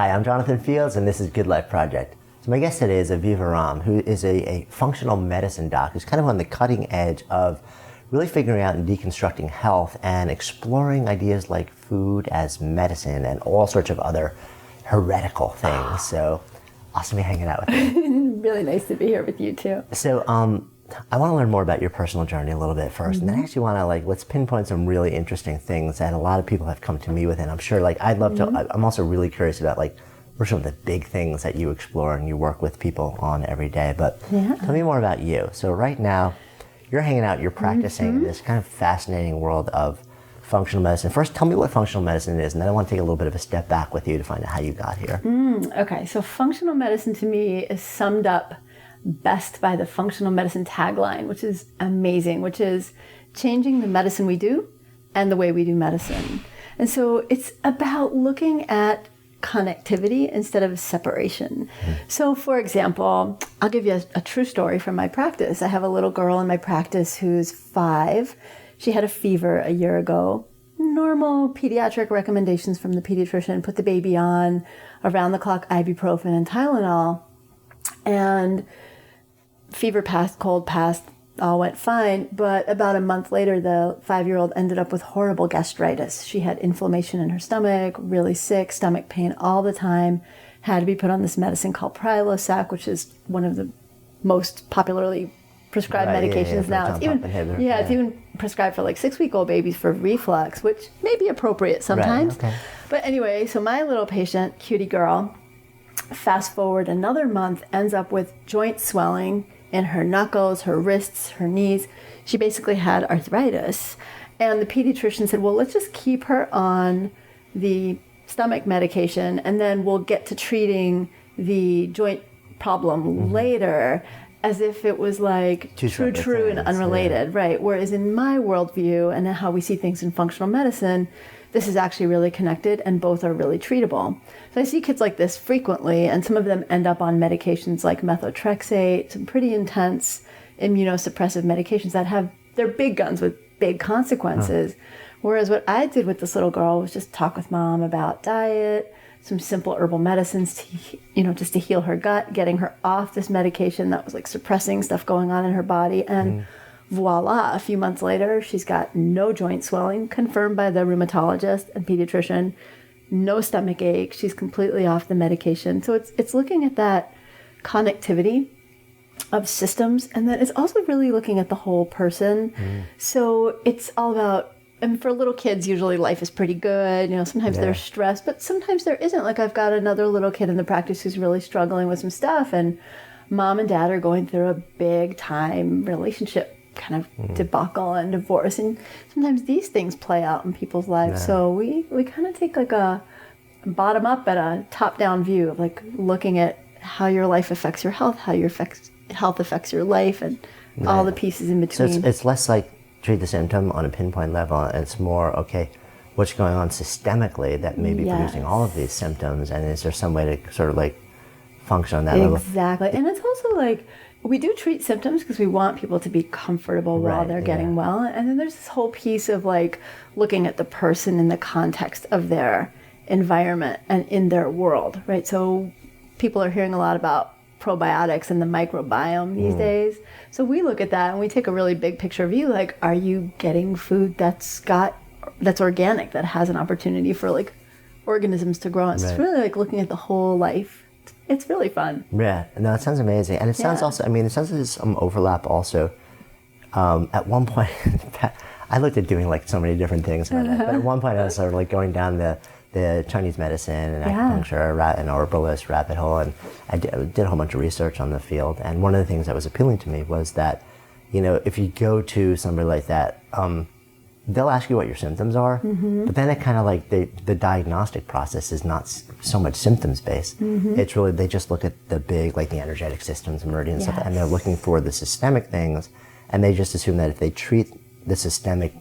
Hi, I'm Jonathan Fields, and this is Good Life Project. So my guest today is Aviva Romm, who is a functional medicine doc who's kind of on the cutting edge of really figuring out and deconstructing health and exploring ideas like food as medicine and all sorts of other heretical things. So awesome to be hanging out with you. Really nice to be here with you too. So I want to learn more about your personal journey a little bit first, and then I actually want to let's pinpoint some really interesting things that a lot of people have come to me with, and I'm sure I'd love to. I'm also really curious about what are some of the big things that you explore and you work with people on every day. But tell me more about you. So right now, you're hanging out, you're practicing in this kind of fascinating world of functional medicine. First, tell me what functional medicine is, and then I want to take a little bit of a step back with you to find out how you got here. Okay, so functional medicine to me is summed up best by the functional medicine tagline, which is amazing, which is changing the medicine we do and the way we do medicine. And so it's about looking at connectivity instead of separation. So for example, I'll give you a true story from my practice. I have a little girl in my practice who's 5. She had a fever a year ago. Normal pediatric recommendations from the pediatrician, put the baby on around-the-clock ibuprofen and Tylenol. And fever passed, cold passed, all went fine. But about a month later, the 5-year-old ended up with horrible gastritis. She had inflammation in her stomach, really sick, stomach pain all the time, had to be put on this medicine called Prilosec, which is one of the most popularly prescribed medications now. It's even prescribed for 6-week-old babies for reflux, which may be appropriate sometimes. Right, okay. But anyway, so my little patient, cutie girl, fast forward another month, ends up with joint swelling in her knuckles, her wrists, her knees. She basically had arthritis. And the pediatrician said, well, let's just keep her on the stomach medication and then we'll get to treating the joint problem later, as if it was true and unrelated, right? Whereas in my worldview and how we see things in functional medicine, this is actually really connected and both are really treatable. So I see kids like this frequently, and some of them end up on medications like methotrexate, some pretty intense immunosuppressive medications that they're big guns with big consequences. Whereas what I did with this little girl was just talk with mom about diet, some simple herbal medicines to, just to heal her gut, getting her off this medication that was suppressing stuff going on in her body. And voila, a few months later, she's got no joint swelling, confirmed by the rheumatologist and pediatrician, no stomach ache. She's completely off the medication. So it's looking at that connectivity of systems, and then it's also really looking at the whole person. So it's all about, and for little kids, usually life is pretty good. Sometimes they're stressed, but sometimes there isn't. I've got another little kid in the practice who's really struggling with some stuff, and mom and dad are going through a big time relationship kind of debacle and divorce, and sometimes these things play out in people's lives. So we kind of take a bottom up and a top down view of looking at how your life affects your health, how your health affects your life, and all the pieces in between. So it's less treat the symptom on a pinpoint level, and it's more what's going on systemically that may be producing all of these symptoms, and is there some way to sort of function on that level? Exactly. And it's also we do treat symptoms because we want people to be comfortable while they're getting well. And then there's this whole piece of looking at the person in the context of their environment and in their world, right? So people are hearing a lot about probiotics and the microbiome these days. So we look at that and we take a really big picture view. Are you getting food that's organic, that has an opportunity for organisms to grow? And it's really looking at the whole life. It's really fun. Yeah, no, it sounds amazing. And it sounds also, it sounds like there's some overlap also. At one point, I looked at doing so many different things, but at one point I was sort of going down the Chinese medicine and acupuncture and herbalist rabbit hole, and I did a whole bunch of research on the field. And one of the things that was appealing to me was that, if you go to somebody like that, they'll ask you what your symptoms are, but then it kind of the diagnostic process is not so much symptoms based. It's really, they just look at the big, the energetic systems, meridian stuff, and they're looking for the systemic things, and they just assume that if they treat the systemic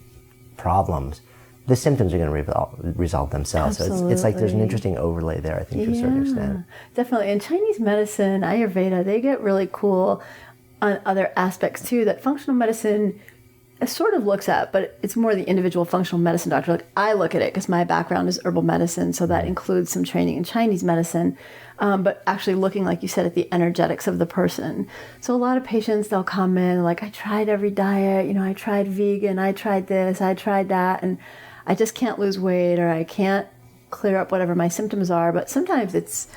problems, the symptoms are going to resolve themselves. Absolutely. So it's there's an interesting overlay there, I think, to a certain extent. Definitely. In Chinese medicine, Ayurveda, they get really cool on other aspects too, that functional medicine sort of looks at, but it's more the individual functional medicine doctor. Like I look at it because my background is herbal medicine, so that includes some training in Chinese medicine, but actually looking, like you said, at the energetics of the person. So a lot of patients, they'll come in like, I tried every diet, you know, I tried vegan, I tried this, I tried that, and I just can't lose weight, or I can't clear up whatever my symptoms are. But sometimes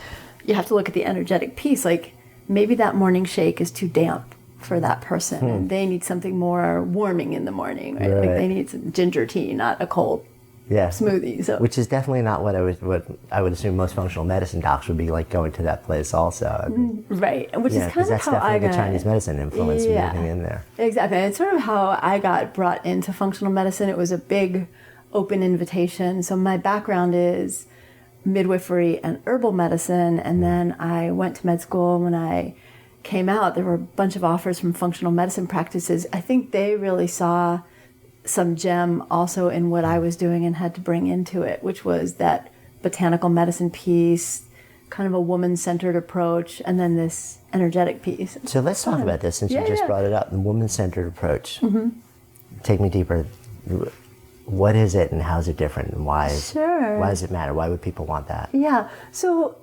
you have to look at the energetic piece. Like maybe that morning shake is too damp for that person, and they need something more warming in the morning, right? Like they need some ginger tea, not a cold smoothie. So, which is definitely not what I would assume most functional medicine docs would be like going to that place also. I mean, right, which is kind of that's how I got the Chinese medicine influence moving in there. Exactly, and it's sort of how I got brought into functional medicine. It was a big open invitation. So my background is midwifery and herbal medicine, and then I went to med school. When I came out, there were a bunch of offers from functional medicine practices. I think they really saw some gem also in what I was doing and had to bring into it, which was that botanical medicine piece, kind of a woman-centered approach, and then this energetic piece. So let's talk about this, since you just brought it up, the woman-centered approach. Take me deeper. What is it, and how is it different, and why does it matter? Why would people want that? Yeah, so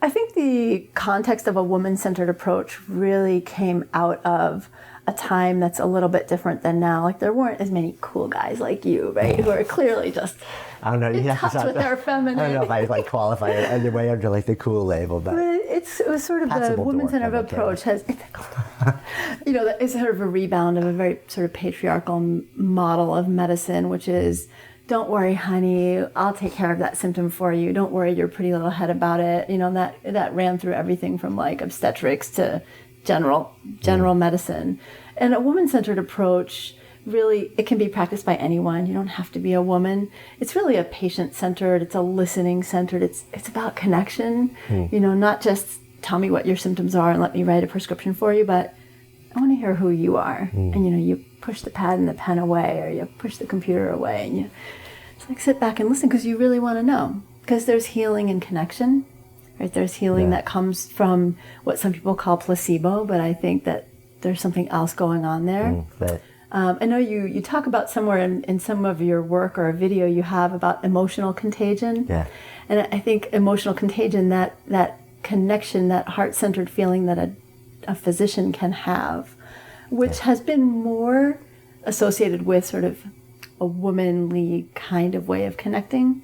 I think the context of a woman-centered approach really came out of a time that's a little bit different than now. Like there weren't as many cool guys like you, right, who are clearly just I don't know. in touch with their feminine. I don't know if I like qualify it either way under like the cool label, but it was sort of the woman-centered approach has, you know, it's sort of a rebound of a very sort of patriarchal model of medicine, which is, don't worry, honey, I'll take care of that symptom for you. Don't worry your pretty little head about it. You know, that ran through everything from like obstetrics to general medicine. And a woman-centered approach, really, it can be practiced by anyone. You don't have to be a woman. It's really a patient-centered, it's a listening-centered, it's about connection. You know, not just tell me what your symptoms are and let me write a prescription for you, but I want to hear who you are. And, you know, you push the pad and the pen away, or you push the computer away, and you just like sit back and listen because you really want to know. Because there's healing and connection, right? There's healing that comes from what some people call placebo, but I think that there's something else going on there. I know you talk about somewhere in some of your work or a video you have about emotional contagion. Yeah. And I think emotional contagion, that connection, that heart-centered feeling that a physician can have, which has been more associated with sort of a womanly kind of way of connecting,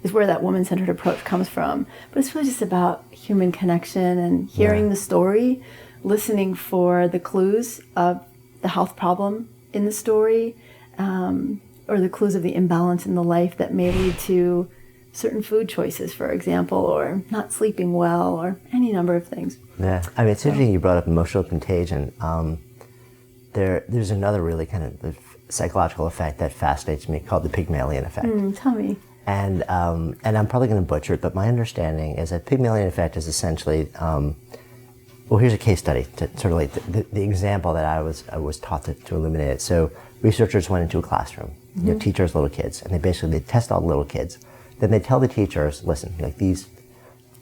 is where that woman-centered approach comes from. But it's really just about human connection and hearing the story, listening for the clues of the health problem in the story, or the clues of the imbalance in the life that may lead to certain food choices, for example, or not sleeping well, or any number of things. Yeah, I mean, it's interesting you brought up emotional contagion. There's another really kind of psychological effect that fascinates me called the Pygmalion effect. Tell me. And I'm probably going to butcher it, but my understanding is that Pygmalion effect is essentially, well, here's a case study to sort of like the example that I was taught to illuminate it. So researchers went into a classroom, you know, teachers, little kids, and they test all the little kids. Then they tell the teachers, listen, like these,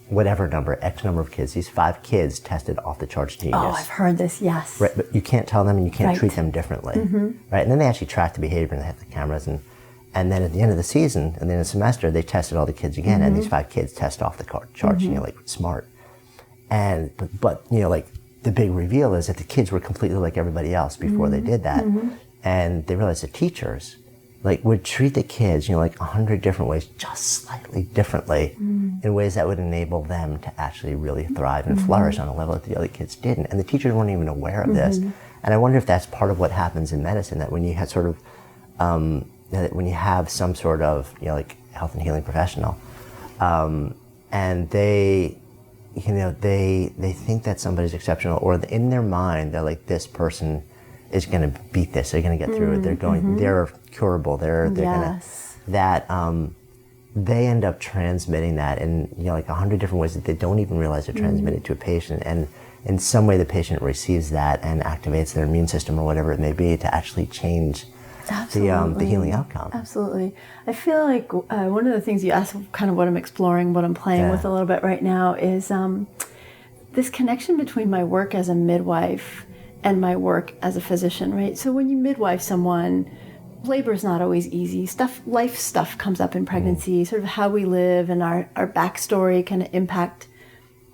whatever number, X number of kids, these 5 kids tested off the charts genius. Oh, I've heard this, yes. Right, but you can't tell them and you can't treat them differently. Right, and then they actually track the behavior and they have the cameras, and then at the end of the season, and then the semester, they tested all the kids again, and these 5 kids test off the charts, you know, like smart. And, but, you know, like the big reveal is that the kids were completely like everybody else before they did that. And they realized the teachers, like, would treat the kids, you know, like 100 different ways, just slightly differently, in ways that would enable them to actually really thrive and flourish on a level that the other kids didn't. And the teachers weren't even aware of this. And I wonder if that's part of what happens in medicine, that when you have sort of, that when you have some sort of, you know, like health and healing professional, and they, you know, they think that somebody's exceptional, or in their mind, they're like, this person is going to beat this. They're going to get through it. They're going. They're curable. They're going to. They end up transmitting that in, you know, like 100 different ways that they don't even realize they're transmitting to a patient. And in some way, the patient receives that and activates their immune system or whatever it may be to actually change the healing outcome. Absolutely. I feel like one of the things you asked, kind of what I'm exploring, what I'm playing with a little bit right now, is this connection between my work as a midwife and my work as a physician, right? So when you midwife someone, labor is not always easy. Life stuff comes up in pregnancy, sort of how we live and our backstory can impact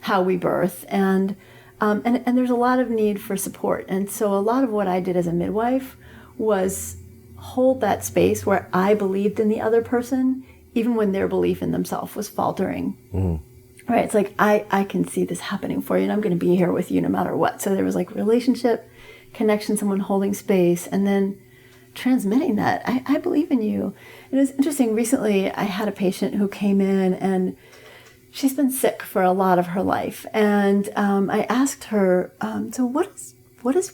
how we birth. And there's a lot of need for support. And so a lot of what I did as a midwife was hold that space where I believed in the other person, even when their belief in themselves was faltering. Right? It's like, I can see this happening for you, and I'm going to be here with you no matter what. So there was like relationship, connection, someone holding space, and then transmitting that. I believe in you. And it was interesting. Recently, I had a patient who came in, and she's been sick for a lot of her life. And I asked her, so what does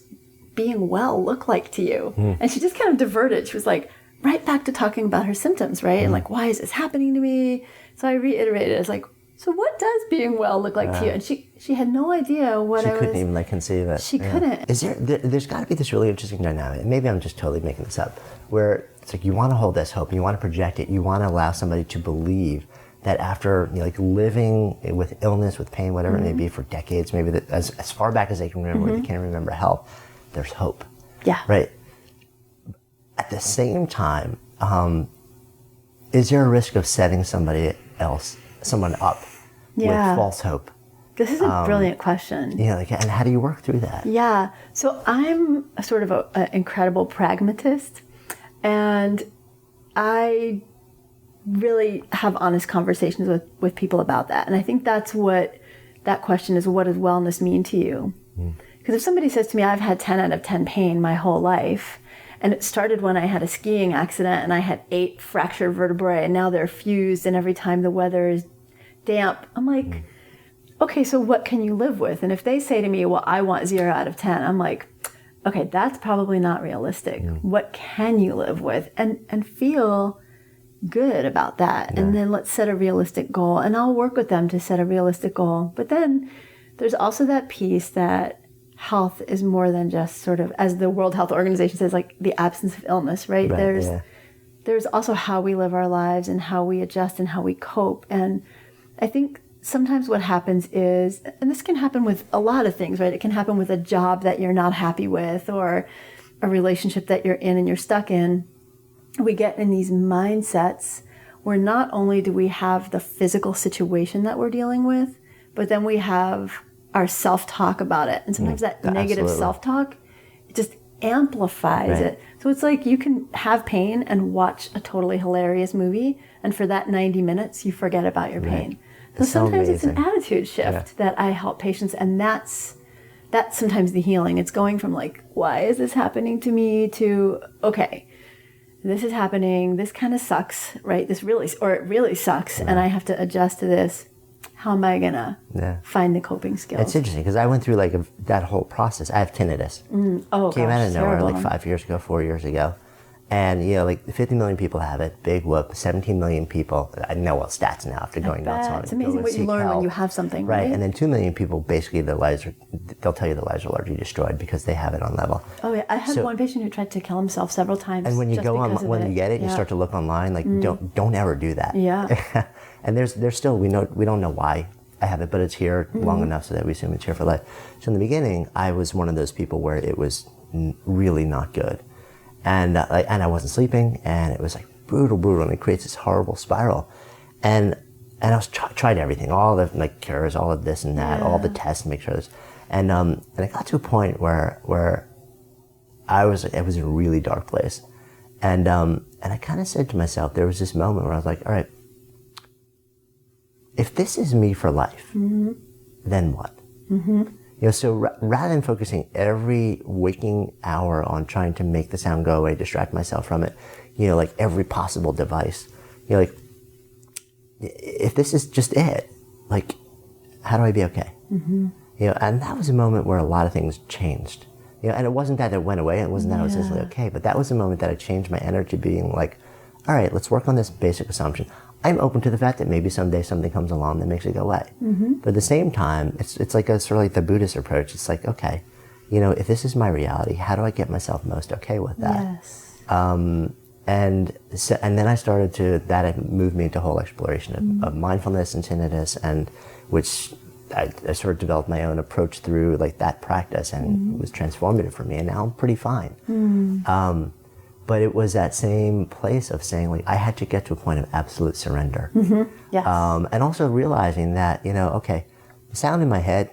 being well look like to you? And she just kind of diverted. She was like, right back to talking about her symptoms, right? And like, why is this happening to me? So I reiterated, it's like, so what does being well look like to you? And she had no idea what I was... She couldn't even conceive it. She couldn't. Is there's got to be this really interesting dynamic, maybe I'm just totally making this up, where it's like you want to hold this hope, you want to project it, you want to allow somebody to believe that after living with illness, with pain, whatever it may be for decades, maybe that as far back as they can remember, they can't remember health, there's hope. Yeah. Right. At the same time, is there a risk of setting someone up with false hope? This is a brilliant question. And how do you work through that? Yeah. So I'm a sort of an incredible pragmatist, and I really have honest conversations with people about that. And I think that's what that question is, what does wellness mean to you? Because if somebody says to me, I've had 10 out of 10 pain my whole life, and it started when I had a skiing accident and I had 8 fractured vertebrae, and now they're fused, and every time the weather is damp, I'm like, okay, so what can you live with? And if they say to me, well, I want 0 out of 10, I'm like, okay, that's probably not realistic. What can you live with? And feel good about that. And then let's set a realistic goal. And I'll work with them to set a realistic goal. But then there's also that piece that health is more than just sort of, as the World Health Organization says, like the absence of illness, right? There's also how we live our lives and how we adjust and how we cope. And I think sometimes what happens is, and this can happen with a lot of things, right? It can happen with a job that you're not happy with, or a relationship that you're in and you're stuck in. We get in these mindsets where not only do we have the physical situation that we're dealing with, but then we have our self-talk about it. And sometimes that negative self-talk, it just amplifies it. So it's like you can have pain and watch a totally hilarious movie, and for that 90 minutes, you forget about your pain. So sometimes it's an attitude shift that I help patients, and that's sometimes the healing. It's going from like, why is this happening to me, to, okay, this is happening, this kind of sucks, right? It really sucks, and I have to adjust to this. How am I gonna find the coping skills? It's interesting because I went through that whole process. I have tinnitus. Came out of nowhere like 5 years ago, 4 years ago. And, 50 million people have it, big whoop, 17 million people. I know all stats now after going nuts on it. It's amazing what you learn when you have something, right? And then 2 million people, basically they'll tell you their lives are largely destroyed because they have it on level. Oh yeah, I had one patient who tried to kill himself several times. And when you go on, when you get it, you start to look online, don't ever do that. Yeah. And there's still, we don't know why I have it, but it's here long enough so that we assume it's here for life. So in the beginning, I was one of those people where it was really not good. And I wasn't sleeping, and it was like brutal, and it creates this horrible spiral. And I was tried everything, all the cures, all of this and that, all the tests to make sure this. And I got to a point where it was in a really dark place. And I kind of said to myself, there was this moment where I was like, all right, if this is me for life, then what? So rather than focusing every waking hour on trying to make the sound go away, distract myself from it, like every possible device, if this is just it, how do I be okay? And that was a moment where a lot of things changed. And it wasn't that it went away, it wasn't that I was instantly okay, but that was the moment that I changed my energy, being like, all right, let's work on this basic assumption. I'm open to the fact that maybe someday something comes along that makes it go away. But at the same time, it's like sort of like the Buddhist approach. It's like, okay, if this is my reality, how do I get myself most okay with that? Yes. And then I started that moved me into whole exploration of mindfulness and tinnitus, and which I sort of developed my own approach through like that practice, and it was transformative for me. And now I'm pretty fine. But it was that same place of saying, like, I had to get to a point of absolute surrender. Yes. And also realizing that, okay, the sound in my head,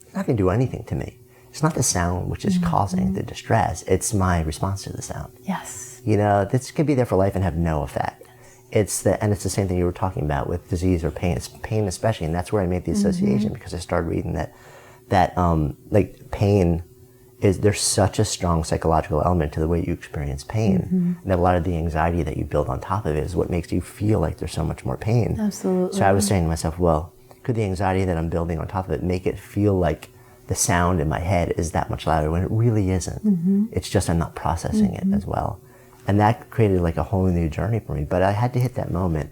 it's not going to do anything to me. It's not the sound which is causing the distress. It's my response to the sound. Yes. This can be there for life and have no effect. It's the same thing you were talking about with disease or pain. It's pain especially, and that's where I made the association, because I started reading that like pain there's such a strong psychological element to the way you experience pain. And that a lot of the anxiety that you build on top of it is what makes you feel like there's so much more pain. Absolutely. So I was saying to myself, well, could the anxiety that I'm building on top of it make it feel like the sound in my head is that much louder when it really isn't? It's just I'm not processing it as well. And that created like a whole new journey for me. But I had to hit that moment.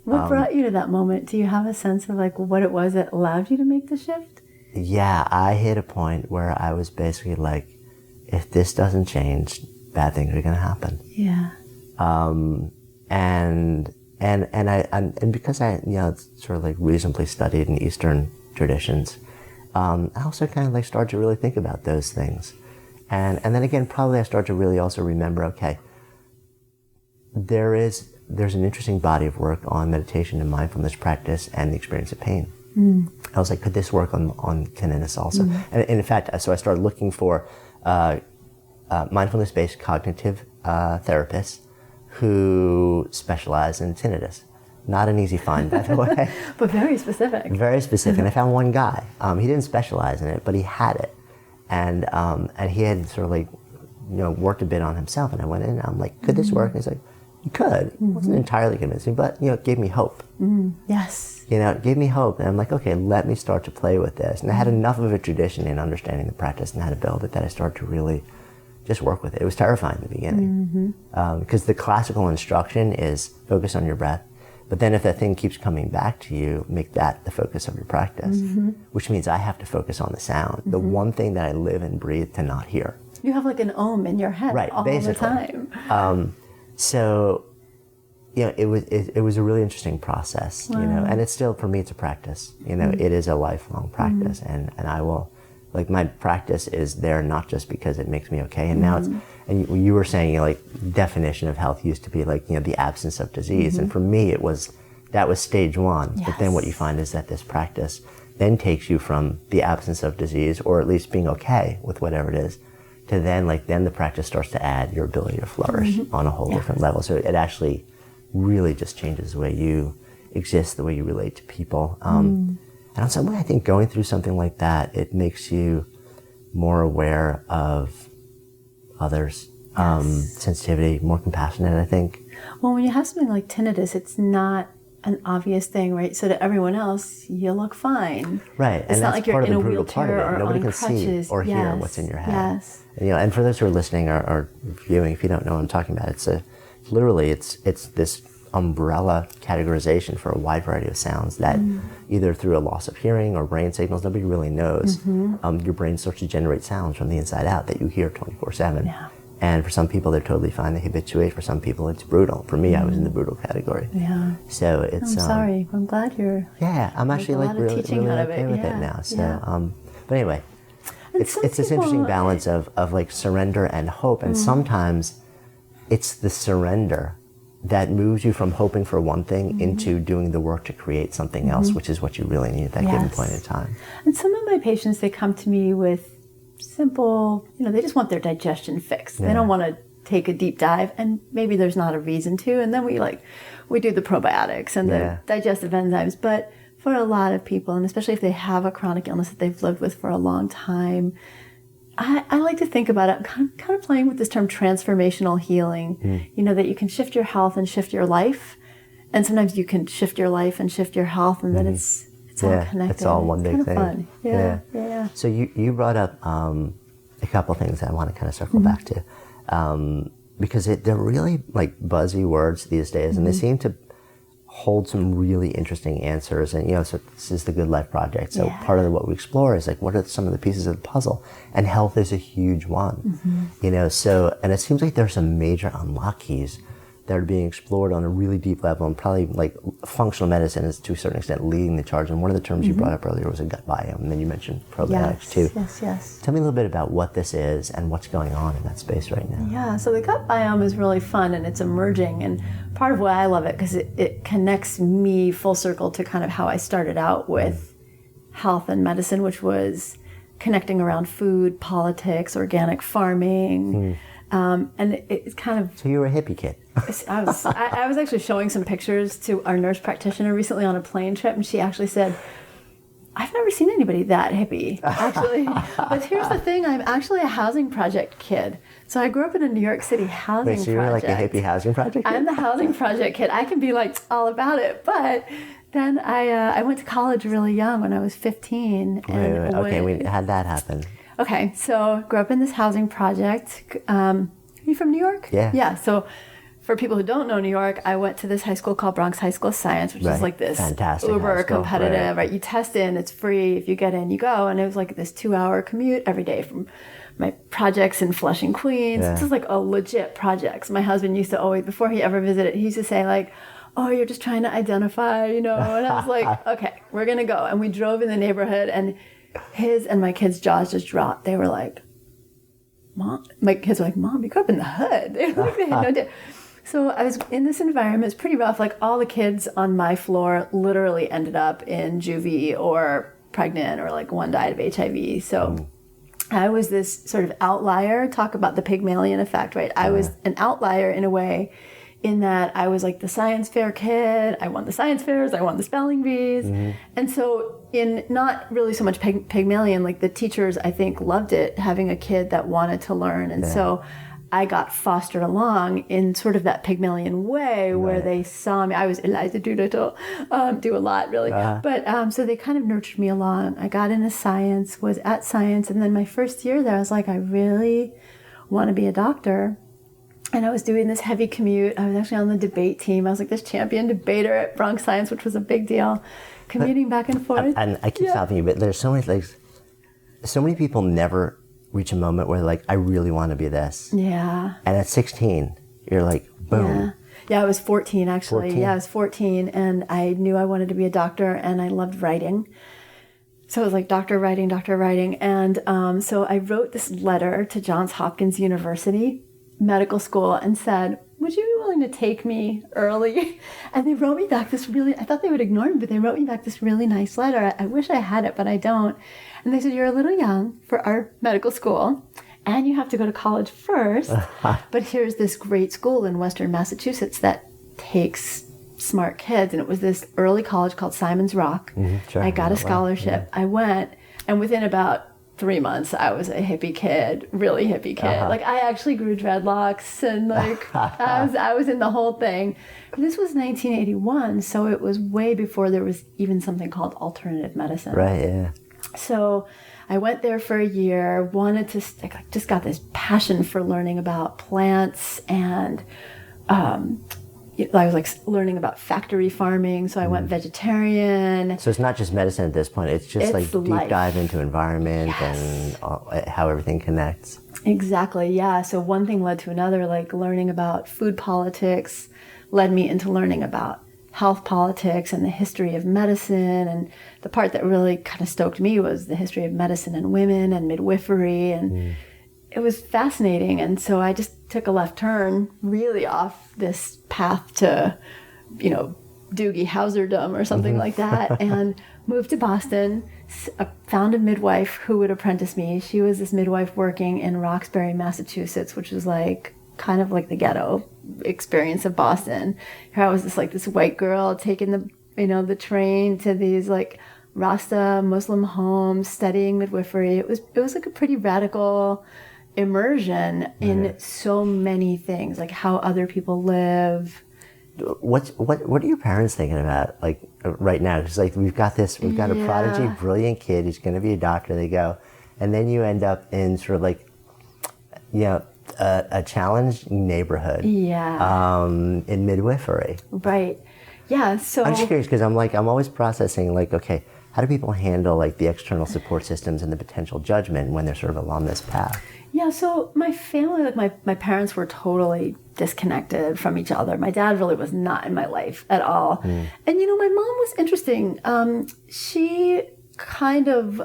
What brought you to that moment? Do you have a sense of like what it was that allowed you to make the shift? Yeah, I hit a point where I was basically like, if this doesn't change, bad things are going to happen. Yeah. And because I sort of like reasonably studied in Eastern traditions, I also kind of like started to really think about those things. And then again, probably I started to really also remember, okay, there's an interesting body of work on meditation and mindfulness practice and the experience of pain. I was like, could this work on tinnitus also? And in fact, so I started looking for mindfulness-based cognitive therapists who specialize in tinnitus. Not an easy find, by the way. But very specific. Very specific. And I found one guy. He didn't specialize in it, but he had it. And he had sort of like, worked a bit on himself. And I went in and I'm like, could this work? And he's like, you could. It wasn't entirely convincing, but, it gave me hope. Yes. It gave me hope. And I'm like, okay, let me start to play with this. And I had enough of a tradition in understanding the practice and how to build it that I started to really just work with it. It was terrifying in the beginning. Because the classical instruction is focus on your breath. But then if that thing keeps coming back to you, make that the focus of your practice, which means I have to focus on the sound, the one thing that I live and breathe to not hear. You have like an ohm in your head all the time. So, it was a really interesting process, and it's still, for me, it's a practice. It is a lifelong practice, and I will, like, my practice is there not just because it makes me okay, and now it's, and you were saying, like, definition of health used to be like, the absence of disease, and for me, that was stage one. Yes. But then what you find is that this practice then takes you from the absence of disease, or at least being okay with whatever it is, to then the practice starts to add your ability to flourish on a whole different level. So it actually really just changes the way you exist, the way you relate to people. And in some way, I think going through something like that, it makes you more aware of others, sensitivity, more compassionate, I think. Well, when you have something like tinnitus, it's not an obvious thing, right? So to everyone else, you look fine. Right, It's and not that's like you're part of in the a brutal wheelchair part of it. or Nobody on can crutches. see or hear what's in your head. Yes. And for those who are listening or viewing, if you don't know what I'm talking about, it's this umbrella categorization for a wide variety of sounds that either through a loss of hearing or brain signals, nobody really knows, your brain starts to generate sounds from the inside out that you hear 24/7. Yeah. And for some people, they're totally fine. They habituate. For some people, it's brutal. For me, I was in the brutal category. Yeah. So it's. I'm sorry. I'm glad you're. Yeah, I'm actually like really okay with it now. So, but anyway, it's this interesting balance of like surrender and hope, and sometimes it's the surrender that moves you from hoping for one thing into doing the work to create something else, which is what you really need at that given point in time. And some of my patients, they come to me with simple, they just want their digestion fixed. They don't want to take a deep dive, and maybe there's not a reason to. And then we do the probiotics and the digestive enzymes. But for a lot of people, and especially if they have a chronic illness that they've lived with for a long time, I like to think about it kind of playing with this term transformational healing, that you can shift your health and shift your life. And sometimes you can shift your life and shift your health, and then it's all connected. It's all one big thing. Fun. Yeah. So you brought up a couple things that I want to kind of circle back to, because they're really like buzzy words these days, and they seem to hold some really interesting answers. And so this is the Good Life Project. So part of what we explore is like, what are some of the pieces of the puzzle? And health is a huge one. So, and it seems like there's some major unlock keys that are being explored on a really deep level, and probably like functional medicine is to a certain extent leading the charge. And one of the terms you brought up earlier was a gut biome, and then you mentioned probiotics too. Yes. Tell me a little bit about what this is and what's going on in that space right now. Yeah, so the gut biome is really fun, and it's emerging, and part of why I love it, because it connects me full circle to kind of how I started out with health and medicine, which was connecting around food, politics, organic farming, and it's kind of... So you were a hippie kid. I was actually showing some pictures to our nurse practitioner recently on a plane trip, and she actually said, I've never seen anybody that hippie, actually. But here's the thing, I'm actually a housing project kid. So I grew up in a New York City housing project. So you're like a hippie housing project kid? I'm the housing project kid. I can be like all about it. But then I went to college really young when I was 15. And Okay, how'd that happen? Okay, so grew up in this housing project. Are you from New York? Yeah. Yeah, so for people who don't know New York, I went to this high school called Bronx High School of Science, which is like this fantastic uber competitive, right? You test in, it's free. If you get in, you go. And it was like this 2-hour commute every day from my projects in Flushing, Queens. This is like a legit projects. My husband used to always, before he ever visited, he used to say like, oh, you're just trying to identify, you know? And I was like, okay, we're going to go. And we drove in the neighborhood, and his and my kids' jaws just dropped. They were like, Mom, my kids were like, Mom, you grew up in the hood. They had no idea. So I was in this environment. It's pretty rough. Like all the kids on my floor literally ended up in juvie or pregnant, or like one died of HIV. So I was this sort of outlier. Talk about the Pygmalion effect, right? I was an outlier in a way, in that I was like the science fair kid. I won the science fairs. I won the spelling bees. And so in not really so much Pygmalion, like the teachers, I think, loved it, having a kid that wanted to learn. And so I got fostered along in sort of that Pygmalion way, where they saw me. I was Eliza Doolittle, do a lot really. But so they kind of nurtured me along. I got into science, was at science. And then my first year there, I was like, I really want to be a doctor. And I was doing this heavy commute. I was actually on the debate team. I was like this champion debater at Bronx Science, which was a big deal, commuting back and forth. And I keep stopping you, but there's so many things. So many people never reach a moment where they're like, I really want to be this. Yeah. And at 16, you're like, boom. Yeah, I was 14 actually. 14? Yeah, I was 14, and I knew I wanted to be a doctor, and I loved writing. So it was like doctor writing. And so I wrote this letter to Johns Hopkins University medical school and said, would you be willing to take me early? And they wrote me back this really, I thought they would ignore me, but they wrote me back this really nice letter. I wish I had it, but I don't. And they said, you're a little young for our medical school, and you have to go to college first. But here's this great school in Western Massachusetts that takes smart kids. And it was this early college called Simon's Rock. I got a scholarship. I went, and within about 3 months, I was a hippie kid, really hippie kid. Like I actually grew dreadlocks, and like I was in the whole thing. This was 1981, so it was way before there was even something called alternative medicine. Right. Yeah. So I went there for a year. Wanted to just got this passion for learning about plants, and I was like learning about factory farming, so I went vegetarian. So it's not just medicine at this point, it's just like deep life. dive into environment and how everything connects. Exactly, yeah. So one thing led to another, like learning about food politics led me into learning about health politics and the history of medicine. And the part that really kind of stoked me was the history of medicine and women and midwifery, and it was fascinating. And so I just took a left turn really off this path to, Doogie Howserdom or something like that, and moved to Boston, found a midwife who would apprentice me. She was this midwife working in Roxbury, Massachusetts, which was like kind of like the ghetto experience of Boston. Here I was this white girl taking the train to these like Rasta Muslim homes, studying midwifery. It was like a pretty radical immersion in so many things, like how other people live. What are your parents thinking about, like right now? Because like we've got a prodigy, brilliant kid who's going to be a doctor. They go, and then you end up in sort of like, a challenged neighborhood. In midwifery. Right. Yeah. So I'm just curious because I'm always processing like, okay, how do people handle like the external support systems and the potential judgment when they're sort of along this path? Yeah, so my family, like my parents were totally disconnected from each other. My dad really was not in my life at all. And my mom was interesting. She kind of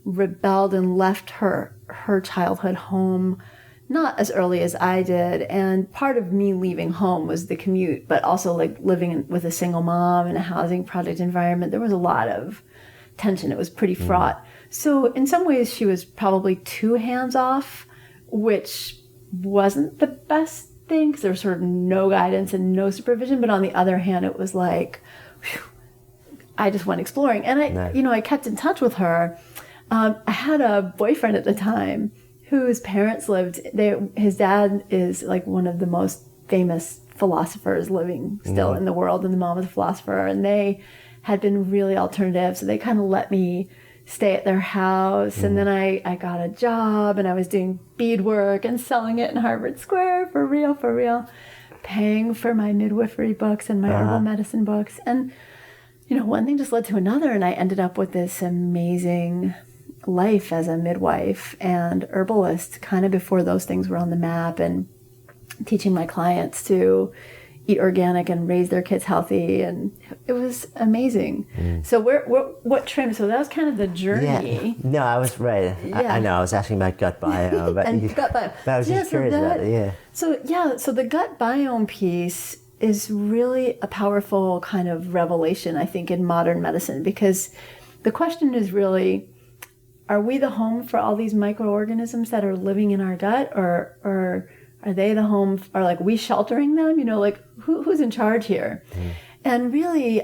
rebelled and left her childhood home not as early as I did. And part of me leaving home was the commute, but also like living with a single mom in a housing project environment. There was a lot of tension. It was pretty fraught. So in some ways she was probably too hands off, which wasn't the best thing because there was sort of no guidance and no supervision. But on the other hand, it was like, whew, I just went exploring. And I kept in touch with her. I had a boyfriend at the time whose parents lived, his dad is like one of the most famous philosophers living still in the world, and the mom was a philosopher, and they had been really alternative. So they kind of let me stay at their house. And then I got a job and I was doing beadwork and selling it in Harvard Square for real, paying for my midwifery books and my herbal medicine books. And, one thing just led to another, and I ended up with this amazing life as a midwife and herbalist kind of before those things were on the map, and teaching my clients to eat organic and raise their kids healthy, and it was amazing. So what trim? So that was kind of the journey. Yeah. No, I was right. Yeah. I know. I was asking about gut biome, but gut biome. But I was just curious about it. Yeah. So the gut biome piece is really a powerful kind of revelation, I think, in modern medicine, because the question is really, are we the home for all these microorganisms that are living in our gut, or are they the home? Are like we sheltering them? Who's in charge here? And really,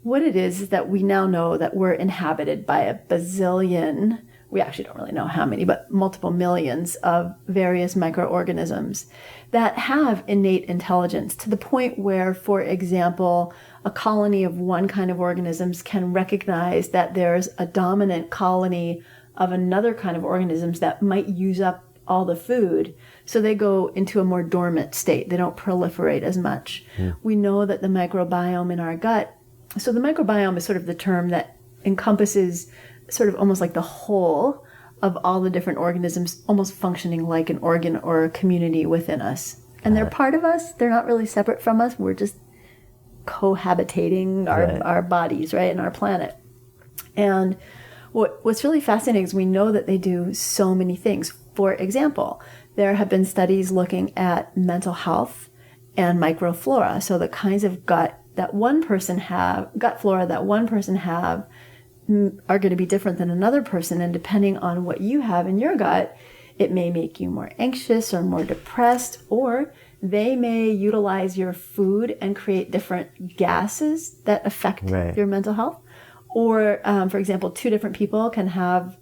what it is that we now know that we're inhabited by a bazillion. We actually don't really know how many, but multiple millions of various microorganisms that have innate intelligence to the point where, for example, a colony of one kind of organisms can recognize that there's a dominant colony of another kind of organisms that might use up all the food. So they go into a more dormant state. They don't proliferate as much. We know that the microbiome in our gut, so the microbiome is sort of the term that encompasses sort of almost like the whole of all the different organisms, almost functioning like an organ or a community within us. And they're part of us. They're not really separate from us. We're just cohabitating our bodies, right, and our planet. And what's really fascinating is we know that they do so many things. For example, there have been studies looking at mental health and microflora. So the kinds of gut flora that one person have are going to be different than another person. And depending on what you have in your gut, it may make you more anxious or more depressed, or they may utilize your food and create different gases that affect your mental health. Or, for example, two different people can have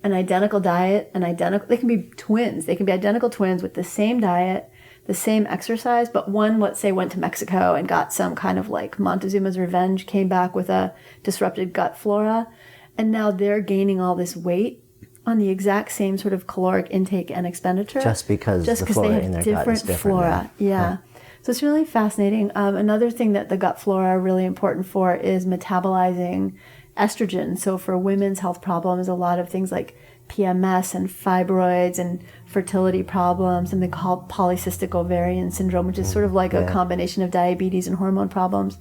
an identical diet, they can be twins. They can be identical twins with the same diet, the same exercise, but one, let's say, went to Mexico and got some kind of like Montezuma's revenge, came back with a disrupted gut flora, and now they're gaining all this weight on the exact same sort of caloric intake and expenditure. Just because the flora in their gut is different. Flora. Yeah. So it's really fascinating. Another thing that the gut flora are really important for is metabolizing estrogen. So for women's health problems, a lot of things like PMS and fibroids and fertility problems, and they call polycystic ovarian syndrome, which is sort of like a combination of diabetes and hormone problems,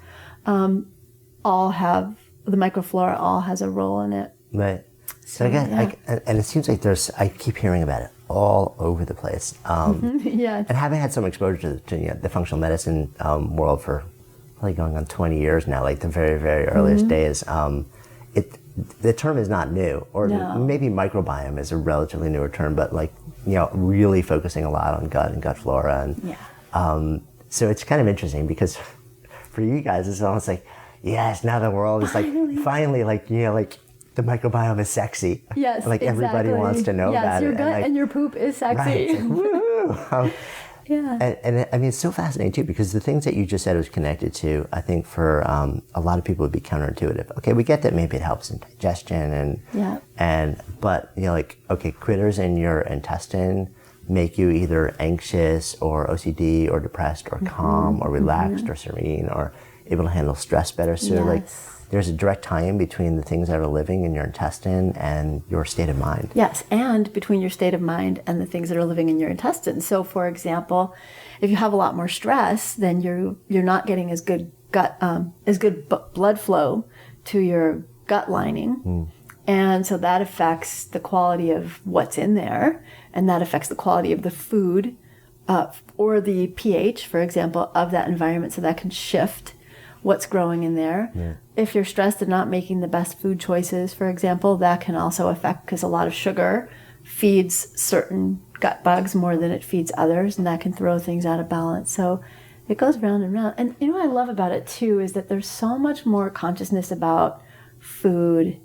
all have, the microflora all has a role in it. Right. So and it seems like I keep hearing about it all over the place. And having had some exposure to the functional medicine world for probably going on 20 years now, like the very, very earliest days, the term is not new, or maybe microbiome is a relatively newer term, but really focusing a lot on gut and gut flora. And so it's kind of interesting because for you guys, it's almost like, yes, now the world is finally the microbiome is sexy. Yes, everybody wants to know about it. Yes, your gut and your poop is sexy. Right, it's woo! And I mean, it's so fascinating too, because the things that you just said was connected to, I think for a lot of people would be counterintuitive. Okay, we get that maybe it helps in digestion but critters in your intestine make you either anxious or OCD or depressed or calm or relaxed or serene or able to handle stress better. So there's a direct tie-in between the things that are living in your intestine and your state of mind. Yes, and between your state of mind and the things that are living in your intestines. So, for example, if you have a lot more stress, then you're not getting as good blood flow to your gut lining. And so that affects the quality of what's in there, and that affects the quality of the food or the pH, for example, of that environment. So that can shift what's growing in there. Yeah. If you're stressed and not making the best food choices, for example, that can also affect, because a lot of sugar feeds certain gut bugs more than it feeds others, and that can throw things out of balance. So it goes round and round. And you know what I love about it too is that there's so much more consciousness about food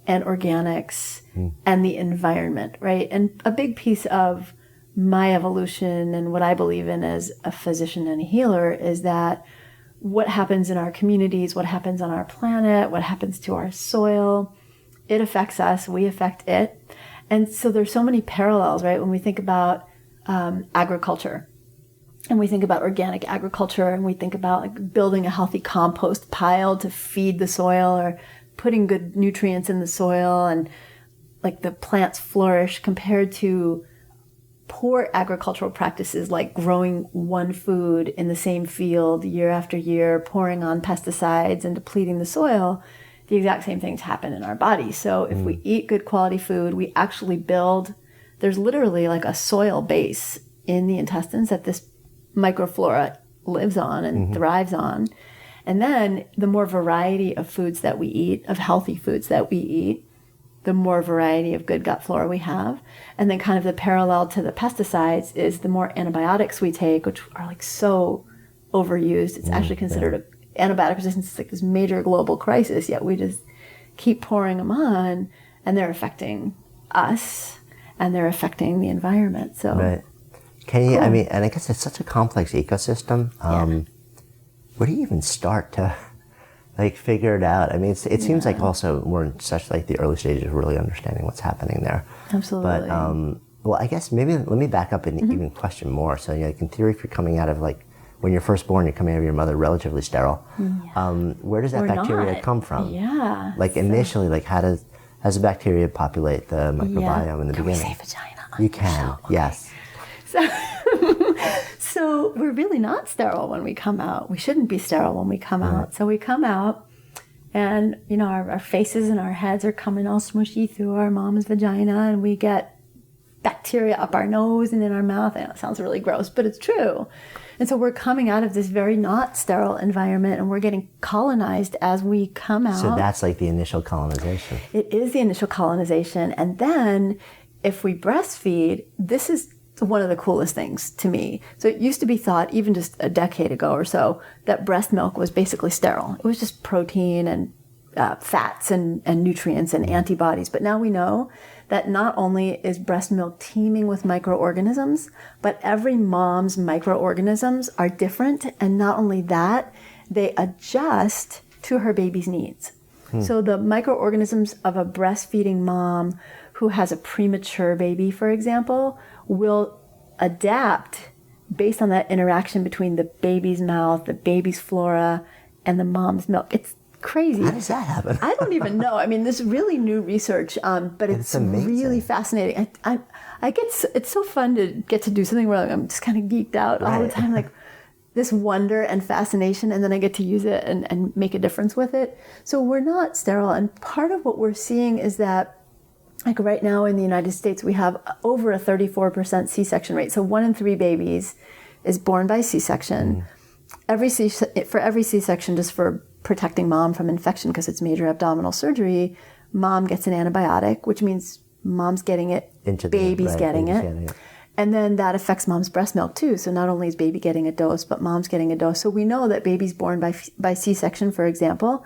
and organics and the environment, right? And a big piece of my evolution and what I believe in as a physician and a healer is that what happens in our communities, what happens on our planet, what happens to our soil, it affects us, we affect it. And so there's so many parallels, right? When we think about agriculture, and we think about organic agriculture, and we think about like building a healthy compost pile to feed the soil, or putting good nutrients in the soil, and like the plants flourish, compared to poor agricultural practices like growing one food in the same field year after year, pouring on pesticides and depleting the soil. The exact same things happen in our bodies. So if we eat good quality food, we actually build, there's literally like a soil base in the intestines that this microflora lives on and thrives on. And then the more variety of foods that we eat, of healthy foods that we eat, the more variety of good gut flora we have. And then kind of the parallel to the pesticides is the more antibiotics we take, which are like so overused. It's actually considered antibiotic resistance is like this major global crisis, yet we just keep pouring them on, and they're affecting us and they're affecting the environment. So right. Can you, I mean, and I guess it's such a complex ecosystem. Where do you even start to like figure it out? I mean, it seems like also we're in such like the early stages of really understanding what's happening there. Absolutely. But well, I guess maybe let me back up and even question more. So, like in theory, if you're coming out of like when you're first born, you're coming out of your mother relatively sterile. Where does that bacteria come from? Yeah. Like initially, like how does the bacteria populate the microbiome in the beginning? Can we say vagina? You can. Okay. Yes. So we're really not sterile when we come out. We shouldn't be sterile when we come out. So we come out, and you know our faces and our heads are coming all smushy through our mom's vagina, and we get bacteria up our nose and in our mouth. I know it sounds really gross, but it's true. And so we're coming out of this very not sterile environment, and we're getting colonized as we come out. So that's like the initial colonization. It is the initial colonization. And then if we breastfeed, this is one of the coolest things to me. So it used to be thought, even just a decade ago or so, that breast milk was basically sterile. It was just protein and fats and nutrients and antibodies. But now we know that not only is breast milk teeming with microorganisms, but every mom's microorganisms are different. And not only that, they adjust to her baby's needs. So the microorganisms of a breastfeeding mom who has a premature baby, for example, will adapt based on that interaction between the baby's mouth, the baby's flora, and the mom's milk. It's crazy. How does that happen? I don't even know. I mean, this is really new research, but it's really fascinating. It's so fun to get to do something where I'm just kind of geeked out all the time, like this wonder and fascination, and then I get to use it and make a difference with it. So we're not sterile, and part of what we're seeing is that like right now in the United States, we have over a 34% C-section rate. So 1 in 3 babies is born by C-section. For every C-section, just for protecting mom from infection because it's major abdominal surgery, mom gets an antibiotic, which means mom's getting it, baby's getting it. And then that affects mom's breast milk too. So not only is baby getting a dose, but mom's getting a dose. So we know that babies born by C-section, for example,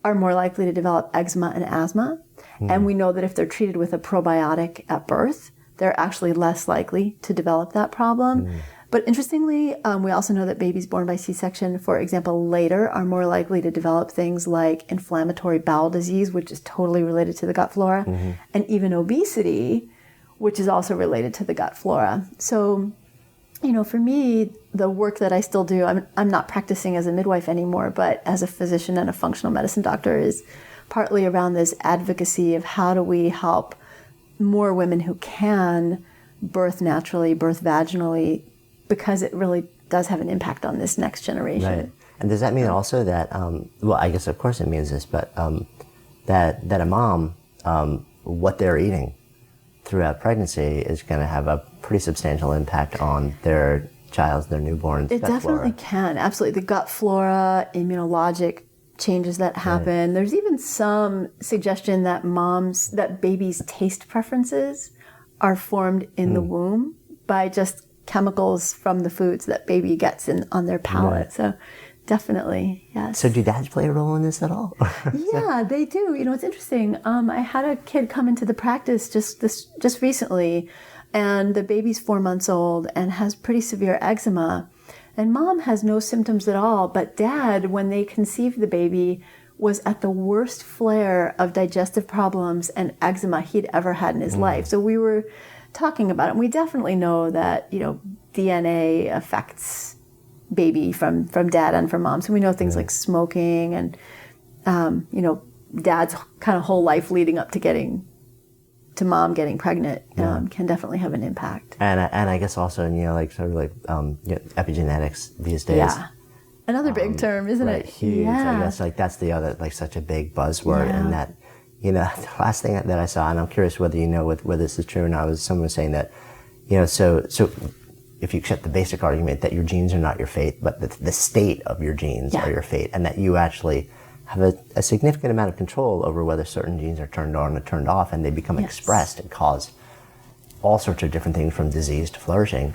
are more likely to develop eczema and asthma. And we know that if they're treated with a probiotic at birth, they're actually less likely to develop that problem. But interestingly, we also know that babies born by C-section, for example, later are more likely to develop things like inflammatory bowel disease, which is totally related to the gut flora, and even obesity, which is also related to the gut flora. So, you know, for me, the work that I still do, I'm not practicing as a midwife anymore, but as a physician and a functional medicine doctor, is partly around this advocacy of how do we help more women who can birth naturally, birth vaginally, because it really does have an impact on this next generation. Right. And does that mean also that, well, I guess of course it means this, but that a mom, what they're eating throughout pregnancy is going to have a pretty substantial impact on their child's, their newborn's It gut definitely flora. can, absolutely. The gut flora, immunologic changes that happen. Right. There's even some suggestion that babies' taste preferences are formed in the womb by just chemicals from the foods that baby gets on their palate. Right. So definitely, yes. So do dads play a role in this at all? Yeah, they do. You know, it's interesting. I had a kid come into the practice just recently, and the baby's 4 months old and has pretty severe eczema. And mom has no symptoms at all, but dad, when they conceived the baby, was at the worst flare of digestive problems and eczema he'd ever had in his life. So we were talking about it, and we definitely know that, you know, DNA affects baby from dad and from mom. So we know things like smoking and, you know, dad's kind of whole life leading up to mom getting pregnant can definitely have an impact. And I guess also, you know, like sort of like epigenetics these days. Yeah. Another big term, isn't it? Huge. Yeah. I guess like that's the other, like such a big buzzword. And that, you know, the last thing that I saw, and I'm curious whether you know whether this is true or not, was someone was saying that, you know, so if you accept the basic argument that your genes are not your fate, but the state of your genes are your fate, and that you actually have a significant amount of control over whether certain genes are turned on or turned off, and they become expressed and cause all sorts of different things from disease to flourishing.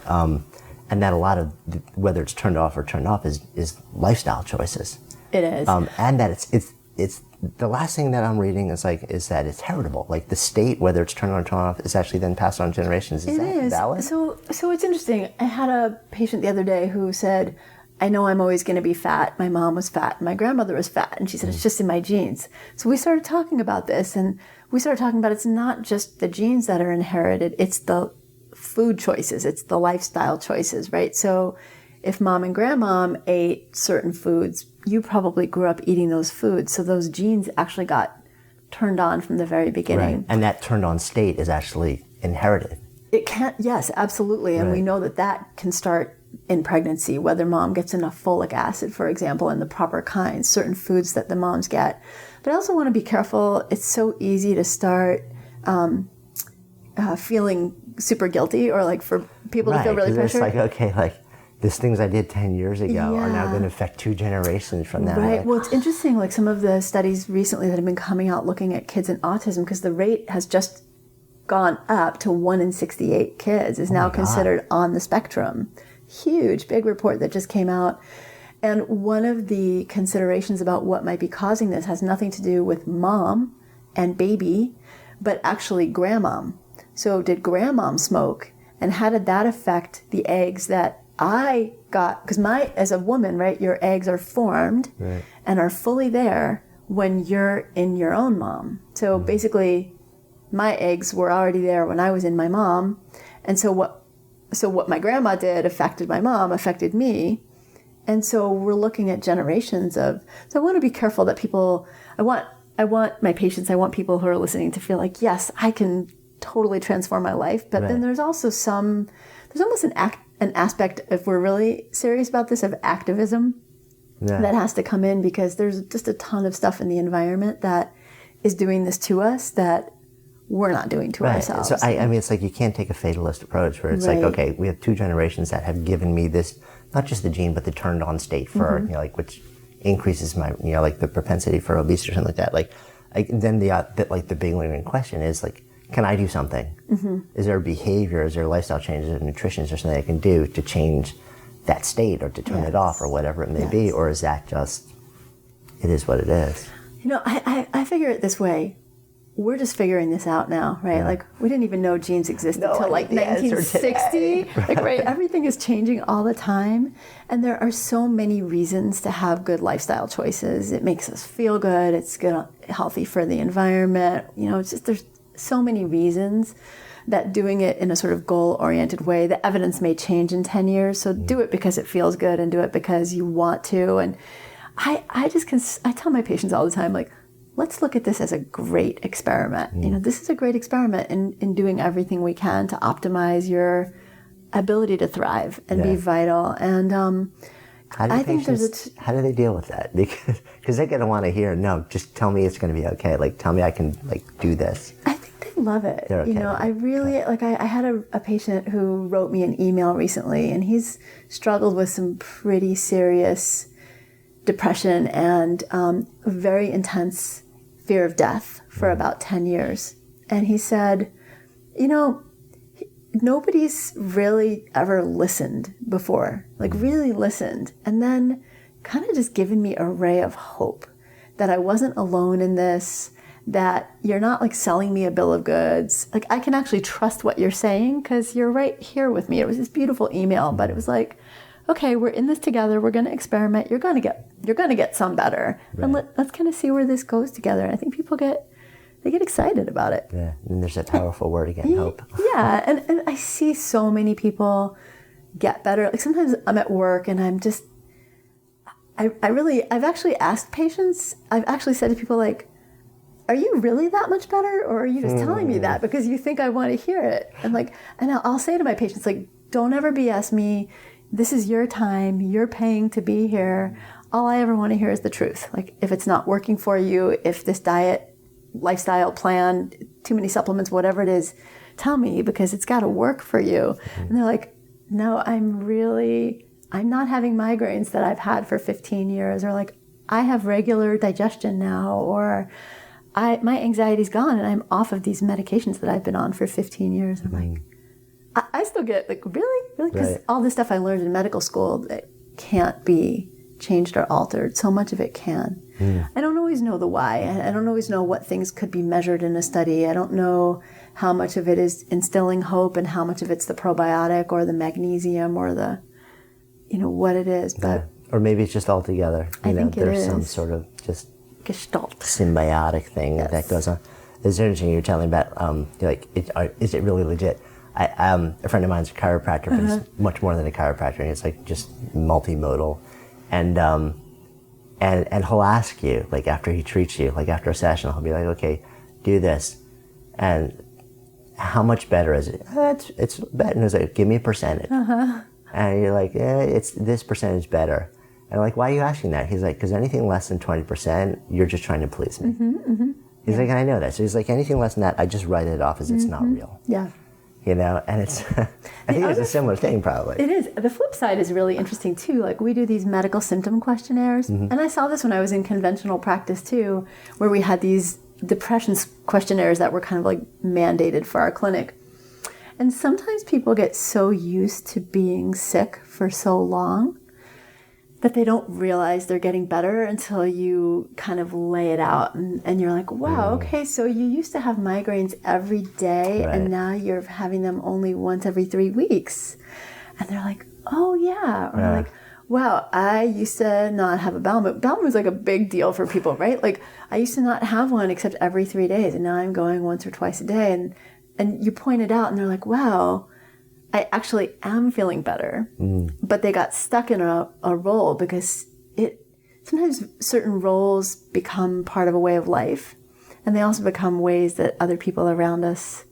And that a lot of whether it's turned off or turned off is lifestyle choices. It is. And that it's the last thing that I'm reading is that it's heritable. Like the state, whether it's turned on or turned off, is actually then passed on generations. Is that valid? So it's interesting. I had a patient the other day who said, I know I'm always going to be fat. My mom was fat. My grandmother was fat. And she said, it's just in my genes. So we started talking about this, and we started talking about it's not just the genes that are inherited. It's the food choices. It's the lifestyle choices, right? So if mom and grandmom ate certain foods, you probably grew up eating those foods. So those genes actually got turned on from the very beginning. Right. And that turned on state is actually inherited. It can, yes, absolutely. And we know that can start in pregnancy, whether mom gets enough folic acid, for example, in the proper kinds, certain foods that the moms get. But I also want to be careful. It's so easy to start feeling super guilty, or like for people to feel really pressured. It's like, okay, like these things I did 10 years ago are now going to affect 2 generations from now. Right. Well, it's interesting, like some of the studies recently that have been coming out looking at kids and autism, because the rate has just gone up to 1 in 68 kids is now considered on the spectrum. Huge, big report that just came out. And one of the considerations about what might be causing this has nothing to do with mom and baby, but actually grandmom. So did grandmom smoke? And how did that affect the eggs that I got? Because as a woman, right, your eggs are formed and are fully there when you're in your own mom. So basically, my eggs were already there when I was in my mom. And so what my grandma did affected my mom, affected me. And so we're looking at generations of, so I want to be careful that people, I want my patients, I want people who are listening to feel like, yes, I can totally transform my life. But then there's also there's almost an aspect, if we're really serious about this, of activism that has to come in, because there's just a ton of stuff in the environment that is doing this to us that we're not doing to ourselves. So I mean, it's like you can't take a fatalist approach where it's like, okay, we have 2 generations that have given me this, not just the gene, but the turned on state for, you know, like, which increases my, you know, like the propensity for obesity or something like that. Like, then the big lingering question is like, can I do something? Is there a behavior, is there lifestyle changes, or nutrition, is there something I can do to change that state or to turn it off or whatever it may be? Or is that just, it is what it is? You know, I figure it this way. We're just figuring this out now, right? Yeah. Like, we didn't even know genes existed until like 1960. Like, everything is changing all the time. And there are so many reasons to have good lifestyle choices. It makes us feel good. It's good, healthy for the environment. You know, it's just, there's so many reasons. that doing it in a sort of goal-oriented way, the evidence may change in 10 years. So do it because it feels good and do it because you want to. And I tell my patients all the time, like, let's look at this as a great experiment. You know, this is a great experiment in doing everything we can to optimize your ability to thrive and be vital. And how do they deal with that? Because they're going to want to hear, no, just tell me it's going to be okay. Like, tell me I can do this. I think they love it. They're okay. You know, I really, I had a patient who wrote me an email recently, and he's struggled with some pretty serious depression and very intense fear of death for about 10 years. And he said, you know, nobody's really ever listened before, like really listened, and then kind of just given me a ray of hope that I wasn't alone in this, that you're not like selling me a bill of goods. Like, I can actually trust what you're saying because you're right here with me. It was this beautiful email, but it was like, okay, we're in this together. We're going to experiment. You're going to get some better. Right. And let's kind of see where this goes together. And I think people get excited about it. Yeah, and there's that powerful word again, hope. Yeah, and I see so many people get better. Like, sometimes I'm at work and I'm just, I've actually asked patients, I've actually said to people, like, are you really that much better, or are you just telling me that because you think I want to hear it? And I'll say to my patients, like, don't ever BS me. This is your time. You're paying to be here. All I ever want to hear is the truth. Like, if it's not working for you, if this diet, lifestyle plan, too many supplements, whatever it is, tell me, because it's got to work for you. And they're like, no, I'm not having migraines that I've had for 15 years, or like, I have regular digestion now, or my anxiety's gone and I'm off of these medications that I've been on for 15 years. I'm like, I still get like, really? Because all this stuff I learned in medical school that can't be changed or altered. So much of it can. I don't always know the why. I don't always know what things could be measured in a study. I don't know how much of it is instilling hope and how much of it's the probiotic or the magnesium or the, what it is. But or maybe it's just all together. I think there's some sort of just gestalt symbiotic thing that goes on. It's interesting you're telling about is it really legit? A friend of mine's a chiropractor, but he's much more than a chiropractor. It's like just multimodal, and he'll ask you, like, after he treats you, like after a session, he'll be like, okay, do this, and how much better is it? It's better. And he's like, give me a percentage, and you're like, it's this percentage better. And I'm like, why are you asking that? He's like, because anything less than 20%, you're just trying to please me. He's like, and I know that. So he's like, anything less than that, I just write it off as it's not real. Yeah. And it's, I think it's a similar thing probably. It is. The flip side is really interesting too. Like, we do these medical symptom questionnaires, and I saw this when I was in conventional practice too, where we had these depression questionnaires that were kind of like mandated for our clinic. And sometimes people get so used to being sick for so long that they don't realize they're getting better until you kind of lay it out. And you're like, wow, okay, so you used to have migraines every day, and now you're having them only once every 3 weeks. And they're like, oh, yeah. Or like, wow, I used to not have a bowel movement. Bowel movement is like a big deal for people, right? Like, I used to not have one except every 3 days, and now I'm going once or twice a day. And you point it out, and they're like, wow, I actually am feeling better. But they got stuck in a role because sometimes certain roles become part of a way of life, and they also become ways that other people around us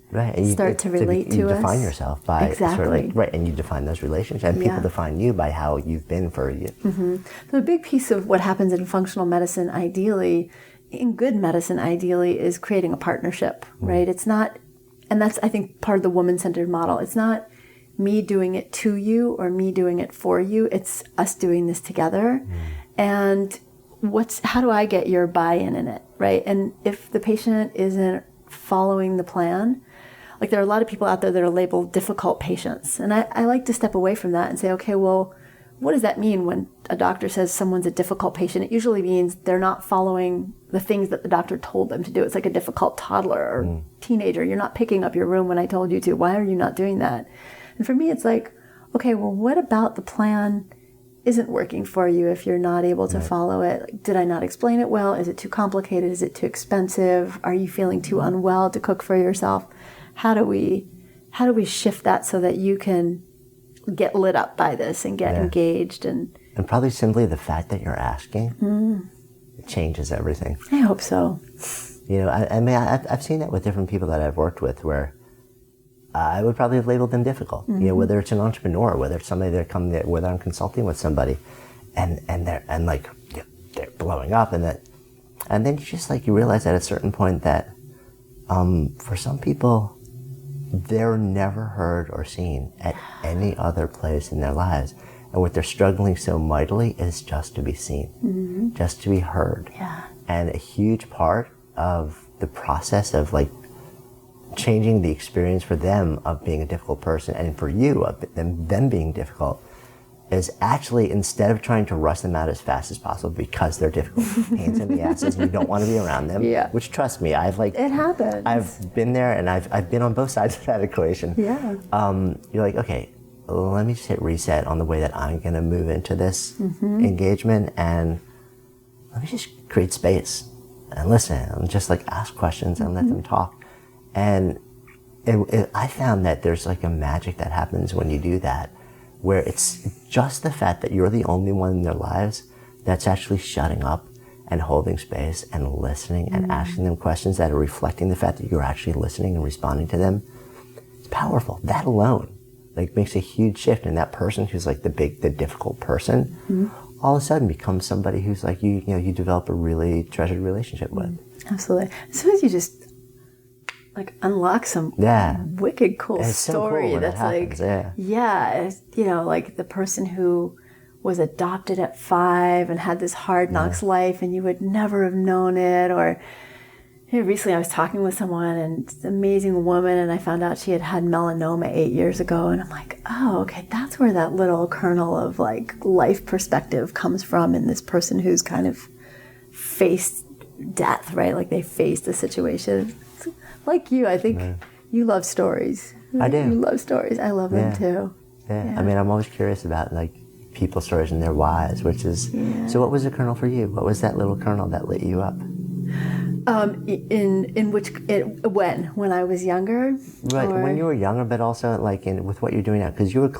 start to relate to us. You define yourself by exactly. And you define those relationships, and people define you by how you've been for you. The big piece of what happens in functional medicine, ideally, in good medicine, ideally, is creating a partnership, right? It's not, and that's, I think, part of the woman-centered model. It's not me doing it to you or me doing it for you. It's us doing this together. And how do I get your buy-in in it, right? And if the patient isn't following the plan, like, there are a lot of people out there that are labeled difficult patients. And I like to step away from that and say, okay, well, what does that mean when a doctor says someone's a difficult patient? It usually means they're not following the things that the doctor told them to do. It's like a difficult toddler or teenager. You're not picking up your room when I told you to. Why are you not doing that? And for me, it's like, okay, well, what about the plan isn't working for you if you're not able to follow it? Like, did I not explain it well? Is it too complicated? Is it too expensive? Are you feeling too unwell to cook for yourself? How do we how do we shift that so that you can get lit up by this and get engaged? And probably simply the fact that you're asking it changes everything. I hope so. I've seen that with different people that I've worked with where I would probably have labeled them difficult. Whether it's an entrepreneur, whether it's somebody whether I'm consulting with somebody, and they're blowing up, and then you realize at a certain point that for some people they're never heard or seen at any other place in their lives, and what they're struggling so mightily is just to be seen, just to be heard. And a huge part of the process of changing the experience for them of being a difficult person, and for you of them being difficult, is actually, instead of trying to rush them out as fast as possible because they're difficult, pains in the asses, and you don't want to be around them. Which, trust me, it happens. I've been there, and I've been on both sides of that equation. You're like, okay, let me just hit reset on the way that I'm going to move into this engagement, and let me just create space and listen, and just ask questions and let them talk. And I found that there's a magic that happens when you do that, where it's just the fact that you're the only one in their lives that's actually shutting up and holding space and listening and asking them questions that are reflecting the fact that you're actually listening and responding to them. It's powerful. That alone makes a huge shift, and that person who's the difficult person all of a sudden becomes somebody who's you develop a really treasured relationship with. Absolutely. As soon as you just unlock some wicked cool it's story so cool that's the person who was adopted at 5 and had this hard knocks life, and you would never have known it. Or recently I was talking with someone, and it's an amazing woman, and I found out she had melanoma 8 years ago, and I'm like, oh, okay, that's where that little kernel of life perspective comes from in this person who's kind of faced death, right? They faced the situation. Like you, I think you love stories. I do. You love stories. I love them too. I mean, I'm always curious about people's stories and their whys, which is, so what was the kernel for you? What was that little kernel that lit you up? When I was younger? Right, when you were younger, but also with what you're doing now, because you're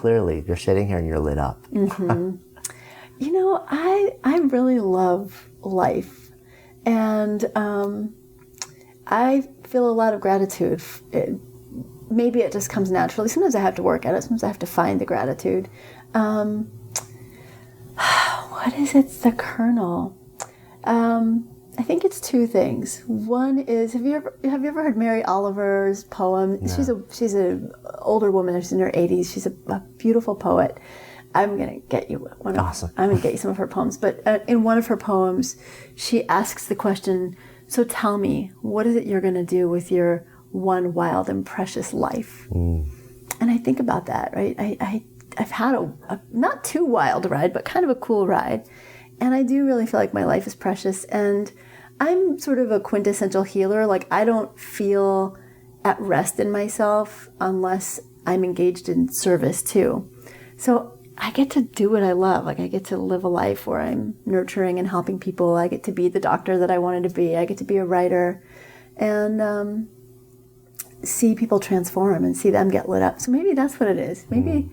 sitting here and you're lit up. I really love life, and I feel a lot of gratitude. Maybe it just comes naturally. Sometimes I have to work at it. Sometimes I have to find the gratitude. What is it? The kernel. I think it's two things. One is, have you ever heard Mary Oliver's poem? No. She's an older woman. She's in her 80s. She's a beautiful poet. I'm gonna get you one. Awesome. I'm gonna get you some of her poems. But in one of her poems, she asks the question, so tell me, what is it you're going to do with your one wild and precious life? And I think about that, right? I've had a not too wild ride, but kind of a cool ride. And I do really feel like my life is precious. And I'm sort of a quintessential healer. I don't feel at rest in myself unless I'm engaged in service too. So I get to do what I love. I get to live a life where I'm nurturing and helping people. I get to be the doctor that I wanted to be. I get to be a writer and see people transform and see them get lit up. So maybe that's what it is. Maybe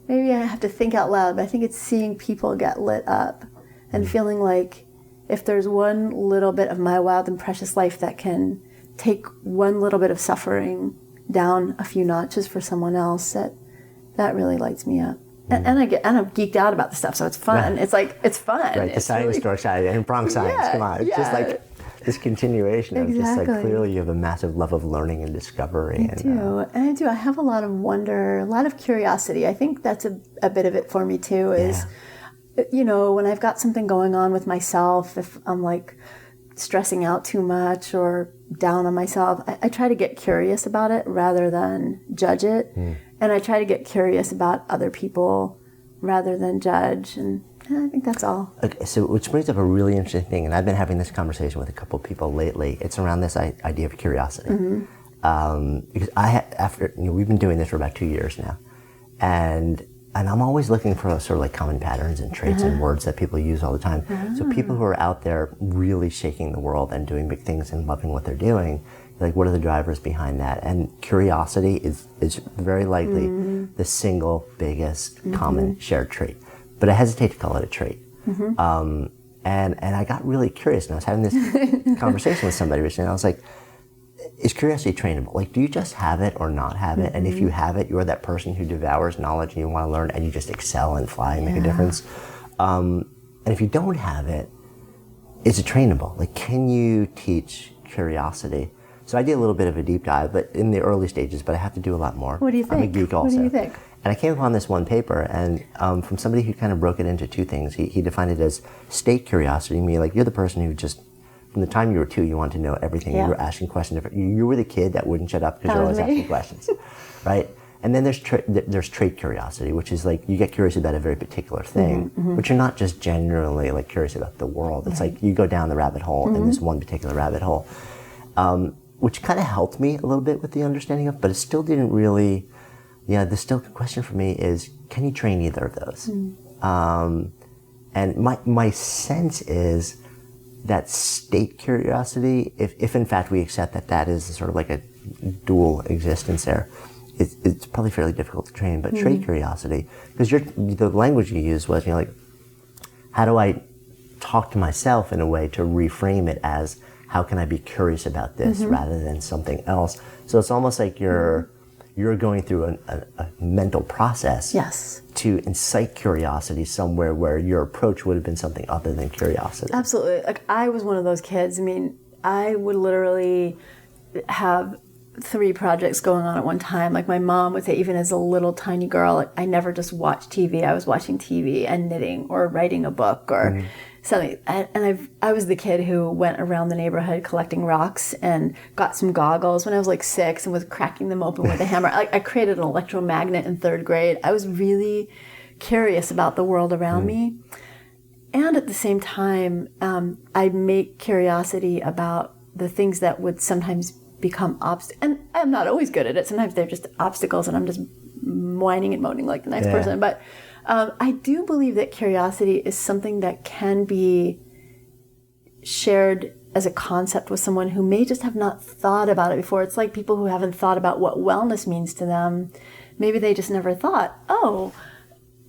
I have to think out loud, but I think it's seeing people get lit up and feeling like if there's one little bit of my wild and precious life that can take one little bit of suffering down a few notches for someone else, that really lights me up. And I'm geeked out about the stuff, so it's fun. It's fun. Right, the it's science dork side and Bronx science. Come on, it's just this continuation of just clearly you have a massive love of learning and discovery. I do. I have a lot of wonder, a lot of curiosity. I think that's a bit of it for me too. Is when I've got something going on with myself, if I'm stressing out too much or down on myself, I try to get curious about it rather than judge it. And I try to get curious about other people rather than judge. And I think that's all. Okay, so which brings up a really interesting thing, and I've been having this conversation with a couple of people lately. It's around this idea of curiosity. Because we've been doing this for about 2 years now, and I'm always looking for sort of common patterns and traits and words that people use all the time. So people who are out there really shaking the world and doing big things and loving what they're doing, Like, what are the drivers behind that? And curiosity is very likely the single biggest common shared trait. But I hesitate to call it a trait. And I got really curious, and I was having this conversation with somebody recently, and I was like, is curiosity trainable? Like, do you just have it or not have it? And if you have it, you're that person who devours knowledge and you want to learn and you just excel and fly and make a difference. And if you don't have it, is it trainable? Like, can you teach curiosity? So I did a little bit of a deep dive, but in the early stages, but I have to do a lot more. What do you think? I'm a geek also. What do you think? And I came upon this one paper, and from somebody who kind of broke it into two things. He defined it as state curiosity, meaning like you're the person who just, from the time you were 2, you wanted to know everything. Yeah. You were asking questions. You were the kid that wouldn't shut up because you're always asking questions, right? And then there's trait curiosity, which is like you get curious about a very particular thing, but you're not just generally like curious about the world. It's like you go down the rabbit hole in this one particular rabbit hole, which kind of helped me a little bit with the understanding of, but it still didn't really. Yeah, the still question for me is, can you train either of those? And my sense is that state curiosity, if in fact we accept that is sort of like a dual existence there, it's probably fairly difficult to train. But trait curiosity, because the language you used was, like, how do I talk to myself in a way to reframe it as, how can I be curious about this rather than something else? So it's almost like you're going through a mental process to incite curiosity somewhere where your approach would have been something other than curiosity. Absolutely. Like, I was one of those kids. I mean, I would literally have 3 projects going on at one time. Like, my mom would say, even as a little tiny girl, like, I never just watched TV. I was watching TV and knitting or writing a book or something. And I was the kid who went around the neighborhood collecting rocks and got some goggles when I was like 6 and was cracking them open with a hammer. I created an electromagnet in 3rd grade. I was really curious about the world around me. And at the same time, I make curiosity about the things that would sometimes become obstacles. And I'm not always good at it. Sometimes they're just obstacles and I'm just whining and moaning like the next person. But I do believe that curiosity is something that can be shared as a concept with someone who may just have not thought about it before. It's like people who haven't thought about what wellness means to them. Maybe they just never thought, oh,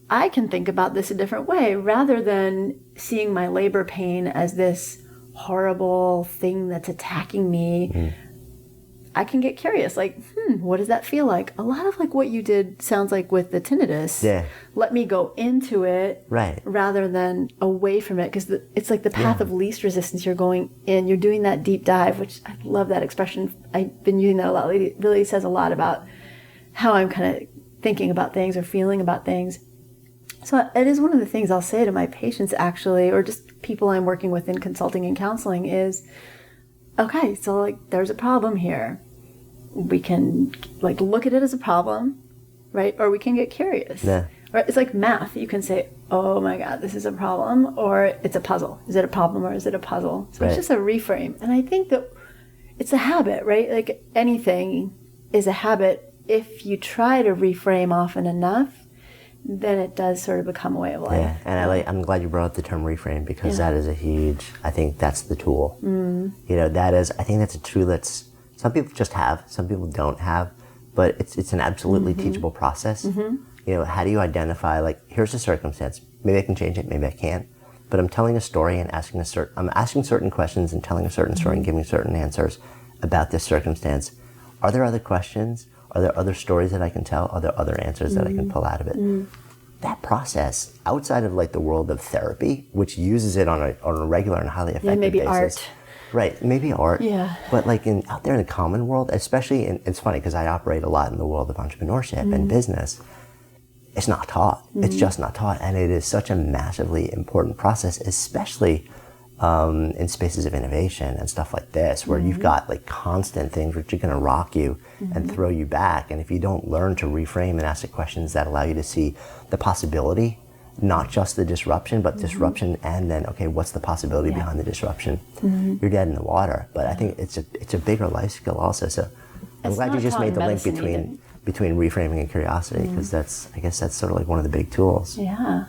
I can think about this a different way, rather than seeing my labor pain as this horrible thing that's attacking me. I can get curious, like, what does that feel like? A lot of like what you did sounds like with the tinnitus. Yeah. Let me go into it rather than away from it, because it's like the path of least resistance. You're going in, you're doing that deep dive, which I love that expression. I've been using that a lot lately. It really says a lot about how I'm kind of thinking about things or feeling about things. So it is one of the things I'll say to my patients, actually, or just people I'm working with in consulting and counseling is, okay, so like there's a problem here. We can like look at it as a problem, right? Or we can get curious. Yeah. Right? It's like math. You can say, oh my God, this is a problem, or it's a puzzle. Is it a problem or is it a puzzle? So it's just a reframe. And I think that it's a habit, right? Like anything is a habit. If you try to reframe often enough, then it does sort of become a way of life. Yeah, and I'm glad you brought up the term reframe, because that is a huge, I think that's the tool. You know, I think that's a tool that's, some people just have, some people don't have, but it's an absolutely teachable process. You know, how do you identify, like, here's a circumstance, maybe I can change it, maybe I can't, but I'm telling a story and I'm asking certain questions and telling a certain story and giving certain answers about this circumstance. Are there other questions? Are there other stories that I can tell? Are there other answers that I can pull out of it? That process, outside of like the world of therapy, which uses it on a regular and highly effective maybe basis. Art. Right, maybe art. Yeah. But like out there in the common world, especially it's funny because I operate a lot in the world of entrepreneurship and business. It's not taught. It's just not taught. And it is such a massively important process, especially in spaces of innovation and stuff like this, where you've got like constant things which are going to rock you and throw you back. And if you don't learn to reframe and ask the questions that allow you to see the possibility, not just the disruption, but disruption, and then, okay, what's the possibility behind the disruption? You're dead in the water. But I think it's a bigger life skill also. So I'm glad you just made the link between reframing and curiosity, because I guess that's sort of like one of the big tools. Yeah.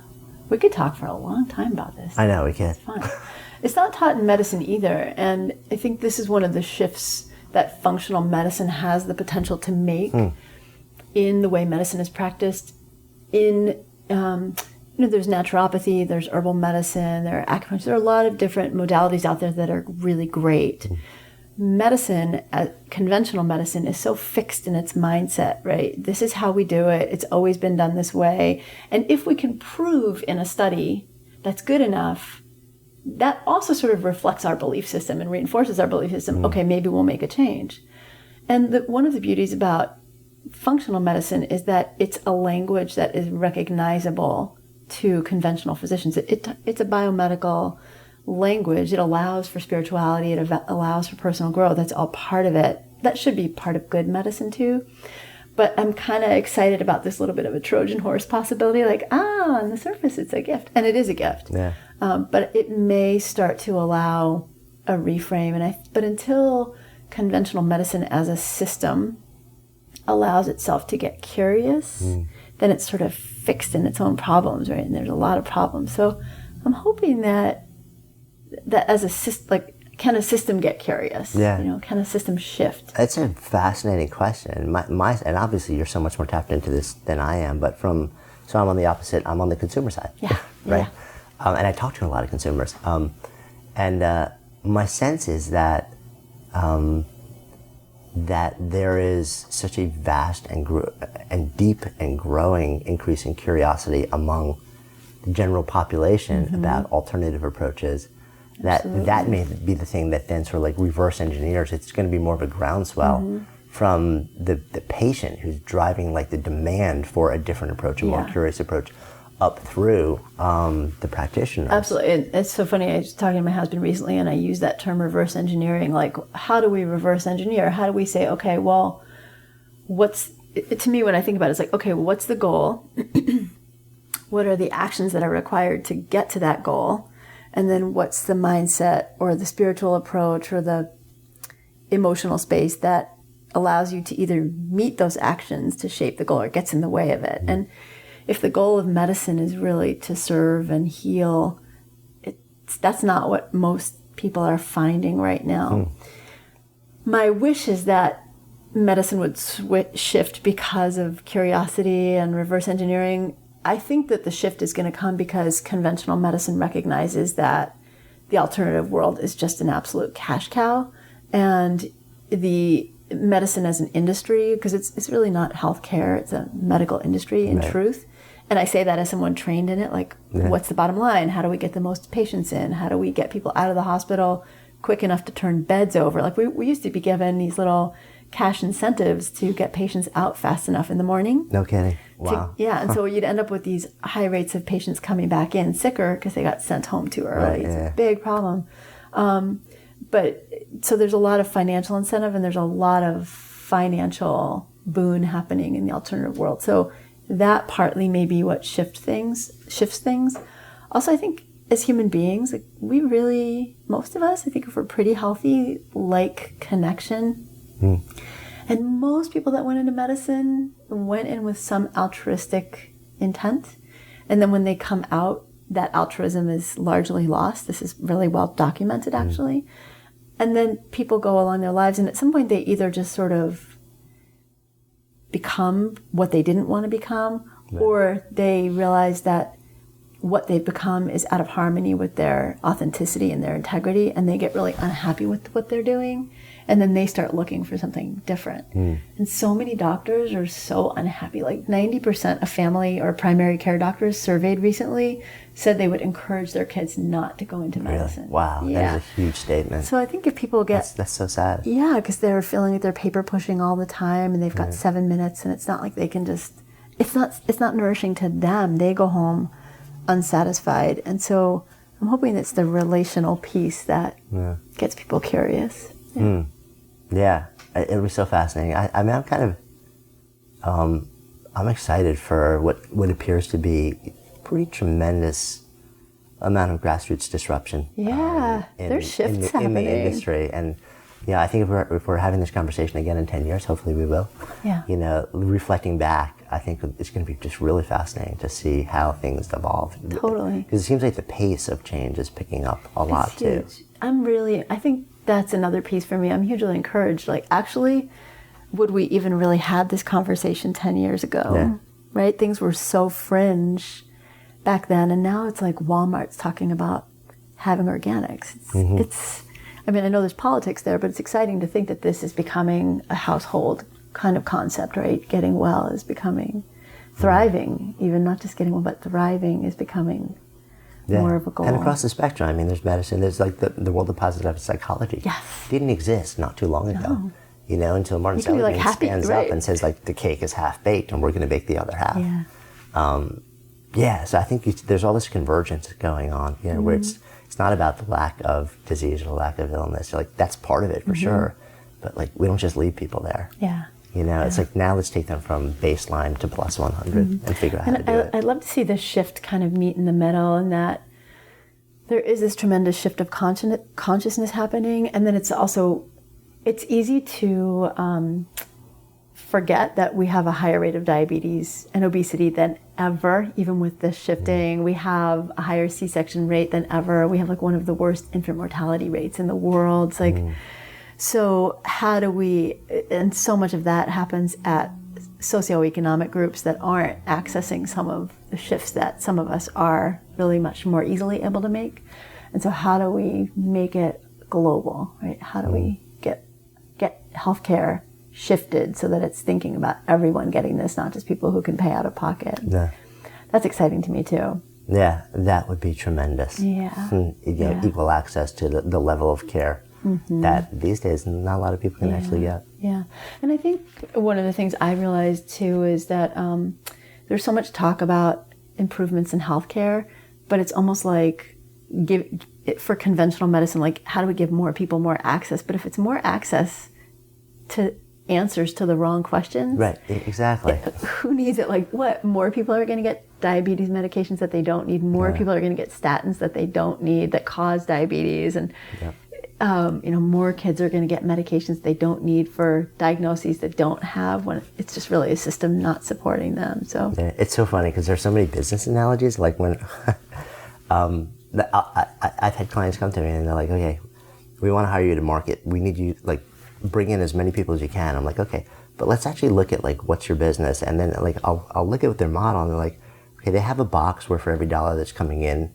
We could talk for a long time about this. I know, we could. It's fun. It's not taught in medicine either, and I think this is one of the shifts that functional medicine has the potential to make in the way medicine is practiced. In there's naturopathy, there's herbal medicine, there are acupuncture, there are a lot of different modalities out there that are really great. Medicine, conventional medicine, is so fixed in its mindset, right? This is how we do it. It's always been done this way. And if we can prove in a study that's good enough, that also sort of reflects our belief system and reinforces our belief system. Okay, maybe we'll make a change. And one of the beauties about functional medicine is that it's a language that is recognizable to conventional physicians. It's a biomedical language. It allows for spirituality. It allows for personal growth. That's all part of it. That should be part of good medicine too. But I'm kind of excited about this little bit of a Trojan horse possibility. Like, on the surface, it's a gift. And it is a gift. Yeah. But it may start to allow a reframe. But until conventional medicine as a system allows itself to get curious, then it's sort of fixed in its own problems, right? And there's a lot of problems. So I'm hoping that as a system, like, can a system get curious? Yeah. Can a system shift? It's a fascinating question. And obviously you're so much more tapped into this than I am, but so I'm on the opposite, I'm on the consumer side. Yeah. Right? Yeah. And I talk to a lot of consumers. And my sense is that there is such a vast and deep and growing increase in curiosity among the general population about alternative approaches. That may be the thing that then sort of like reverse engineers. It's going to be more of a groundswell from the patient who's driving like the demand for a different approach, a more curious approach, up through the practitioners. Absolutely. It's so funny. I was talking to my husband recently, and I used that term reverse engineering. Like, how do we reverse engineer? How do we say, okay, well, to me, when I think about it, it's like, okay, what's the goal? What are the actions that are required to get to that goal? And then what's the mindset or the spiritual approach or the emotional space that allows you to either meet those actions to shape the goal or gets in the way of it? And if the goal of medicine is really to serve and heal, that's not what most people are finding right now. My wish is that medicine would shift because of curiosity and reverse engineering. I think that the shift is going to come because conventional medicine recognizes that the alternative world is just an absolute cash cow, and the medicine as an industry, because it's really not healthcare, it's a medical industry in truth. And I say that as someone trained in it, like, what's the bottom line? How do we get the most patients in? How do we get people out of the hospital quick enough to turn beds over? Like, we used to be given these little cash incentives to get patients out fast enough in the morning. No kidding. Wow. And so you'd end up with these high rates of patients coming back in sicker because they got sent home too early. Right, it's a big problem. But so there's a lot of financial incentive and there's a lot of financial boon happening in the alternative world. So that partly may be what shifts things. Also, I think as human beings, like, we really, most of us, I think if we're pretty healthy, like connection. And most people that went into medicine went in with some altruistic intent. And then when they come out, that altruism is largely lost. This is really well documented, actually. And then people go along their lives, and at some point they either just sort of become what they didn't want to become, or they realize that what they've become is out of harmony with their authenticity and their integrity, and they get really unhappy with what they're doing. And then they start looking for something different. And so many doctors are so unhappy. Like 90% of family or primary care doctors surveyed recently said they would encourage their kids not to go into medicine. Wow, that is a huge statement. So I think if people get... That's so sad. Yeah, because they're feeling like they're paper pushing all the time and they've got 7 minutes, and it's not like they can just... It's not nourishing to them. They go home unsatisfied. And so I'm hoping it's the relational piece that gets people curious. Yeah, it'll be so fascinating. I mean, I'm kind of, I'm excited for what appears to be pretty tremendous amount of grassroots disruption. Yeah, there's shifts happening in the industry, and I think if we're having this conversation again in 10 years, hopefully we will. Yeah. Reflecting back, I think it's going to be just really fascinating to see how things evolve. Totally. Because it seems like the pace of change is picking up a lot too. I think that's another piece for me. I'm hugely encouraged. Like, actually, would we even really had this conversation 10 years ago? Yeah. Right? Things were so fringe back then, and now it's like Walmart's talking about having organics. It's I mean, I know there's politics there, but it's exciting to think that this is becoming a household kind of concept, right? Getting well is becoming, thriving, even not just getting well, but thriving is becoming more of a goal. And across the spectrum, I mean, there's medicine, there's like the world of positive psychology. Yes. Didn't exist not too long ago. No. You know, until Martin You can be, Seligman like, happy, stands right. up and says, like, the cake is half baked and we're going to bake the other half. Yeah. So I think there's all this convergence going on, you know, where it's not about the lack of disease or the lack of illness. Like, that's part of it for sure. But, like, we don't just leave people there. Yeah. You know, it's like, now let's take them from baseline to plus 100 and figure out how to do it. I'd love to see this shift kind of meet in the middle, and that there is this tremendous shift of consciousness happening, and then it's also, it's easy to forget that we have a higher rate of diabetes and obesity than ever. Even with this shifting, we have a higher C-section rate than ever. We have like one of the worst infant mortality rates in the world. It's like, so how do we, and so much of that happens at socioeconomic groups that aren't accessing some of the shifts that some of us are really much more easily able to make. And so how do we make it global, right? How do we get healthcare shifted so that it's thinking about everyone getting this, not just people who can pay out of pocket? Yeah. That's exciting to me too. Yeah, that would be tremendous. Yeah. You know, equal access to the level of care that these days not a lot of people can actually get. Yeah. And I think one of the things I realized too is that there's so much talk about improvements in healthcare, but it's almost like for conventional medicine, like, how do we give more people more access? But if it's more access to answers to the wrong questions. Right, exactly. Who needs it? Like, what? More people are going to get diabetes medications that they don't need. More people are going to get statins that they don't need that cause diabetes. And, you know, more kids are going to get medications they don't need for diagnoses that don't have, when it's just really a system not supporting them. So it's so funny because there's so many business analogies. Like when I've had clients come to me and they're like, okay, we want to hire you to market. We need you, like, bring in as many people as you can. I'm like, okay, but let's actually look at, like, what's your business? And then, like, I'll look at their model and they're like, okay, they have a box where for every dollar that's coming in,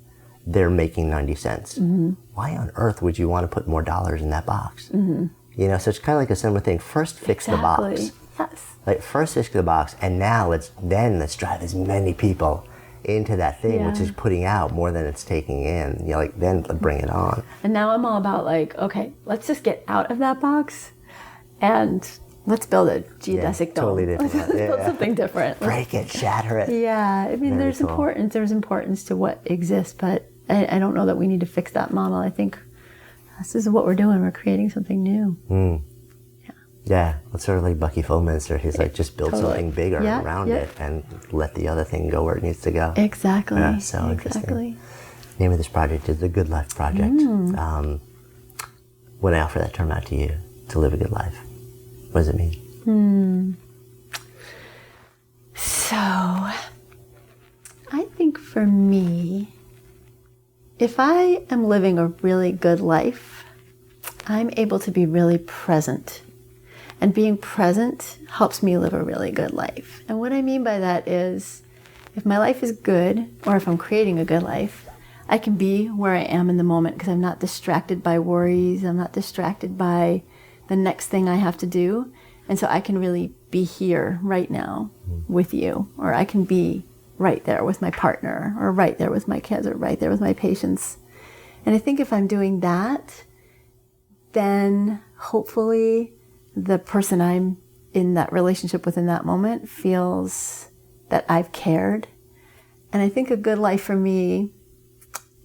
they're making 90 cents. Why on earth would you want to put more dollars in that box? You know, so it's kind of like a similar thing. First fix the box. Yes. Like, first fix the box, and now let's drive as many people into that thing, which is putting out more than it's taking in. You know, like, then bring it on. And now I'm all about, like, okay, let's just get out of that box and let's build a geodesic dome. Totally different. Let's build something different. Break it, shatter it. Yeah, I mean, Very there's cool. importance to what exists, but I don't know that we need to fix that model. I think this is what we're doing. We're creating something new. Yeah, it's sort of like Bucky Fullminster. He's like, just build something bigger around it and let the other thing go where it needs to go. Exactly. Yeah, so interesting. Name of this project is the Good Life Project. When I offer that term out to you, to live a good life, what does it mean? So, I think for me, if I am living a really good life, I'm able to be really present. And being present helps me live a really good life. And what I mean by that is, if my life is good, or if I'm creating a good life, I can be where I am in the moment because I'm not distracted by worries. I'm not distracted by the next thing I have to do. And so I can really be here right now with you, or I can be right there with my partner, or right there with my kids, or right there with my patients. And I think if I'm doing that, then hopefully the person I'm in that relationship with in that moment feels that I've cared. And I think a good life for me,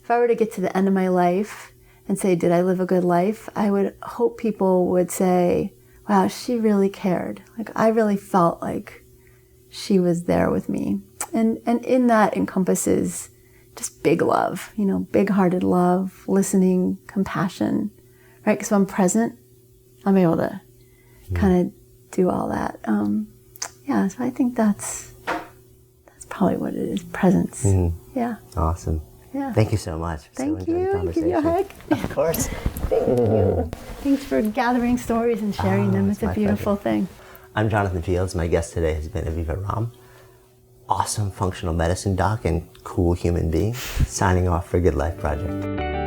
if I were to get to the end of my life and say, did I live a good life? I would hope people would say, wow, she really cared. Like, I really felt like she was there with me. And in that encompasses just big love, you know, big-hearted love, listening, compassion, right? Because when I'm present, I'm able to kind of do all that. So I think that's probably what it is, presence. Yeah. Awesome. Yeah. Thank you so much. Thank so enjoyed the you. Give you a conversation. hug. Of course. Thank you. Thanks for gathering stories and sharing them. It's a beautiful thing. I'm Jonathan Fields. My guest today has been Aviva Romm. Awesome functional medicine doc and cool human being. Signing off for Good Life Project.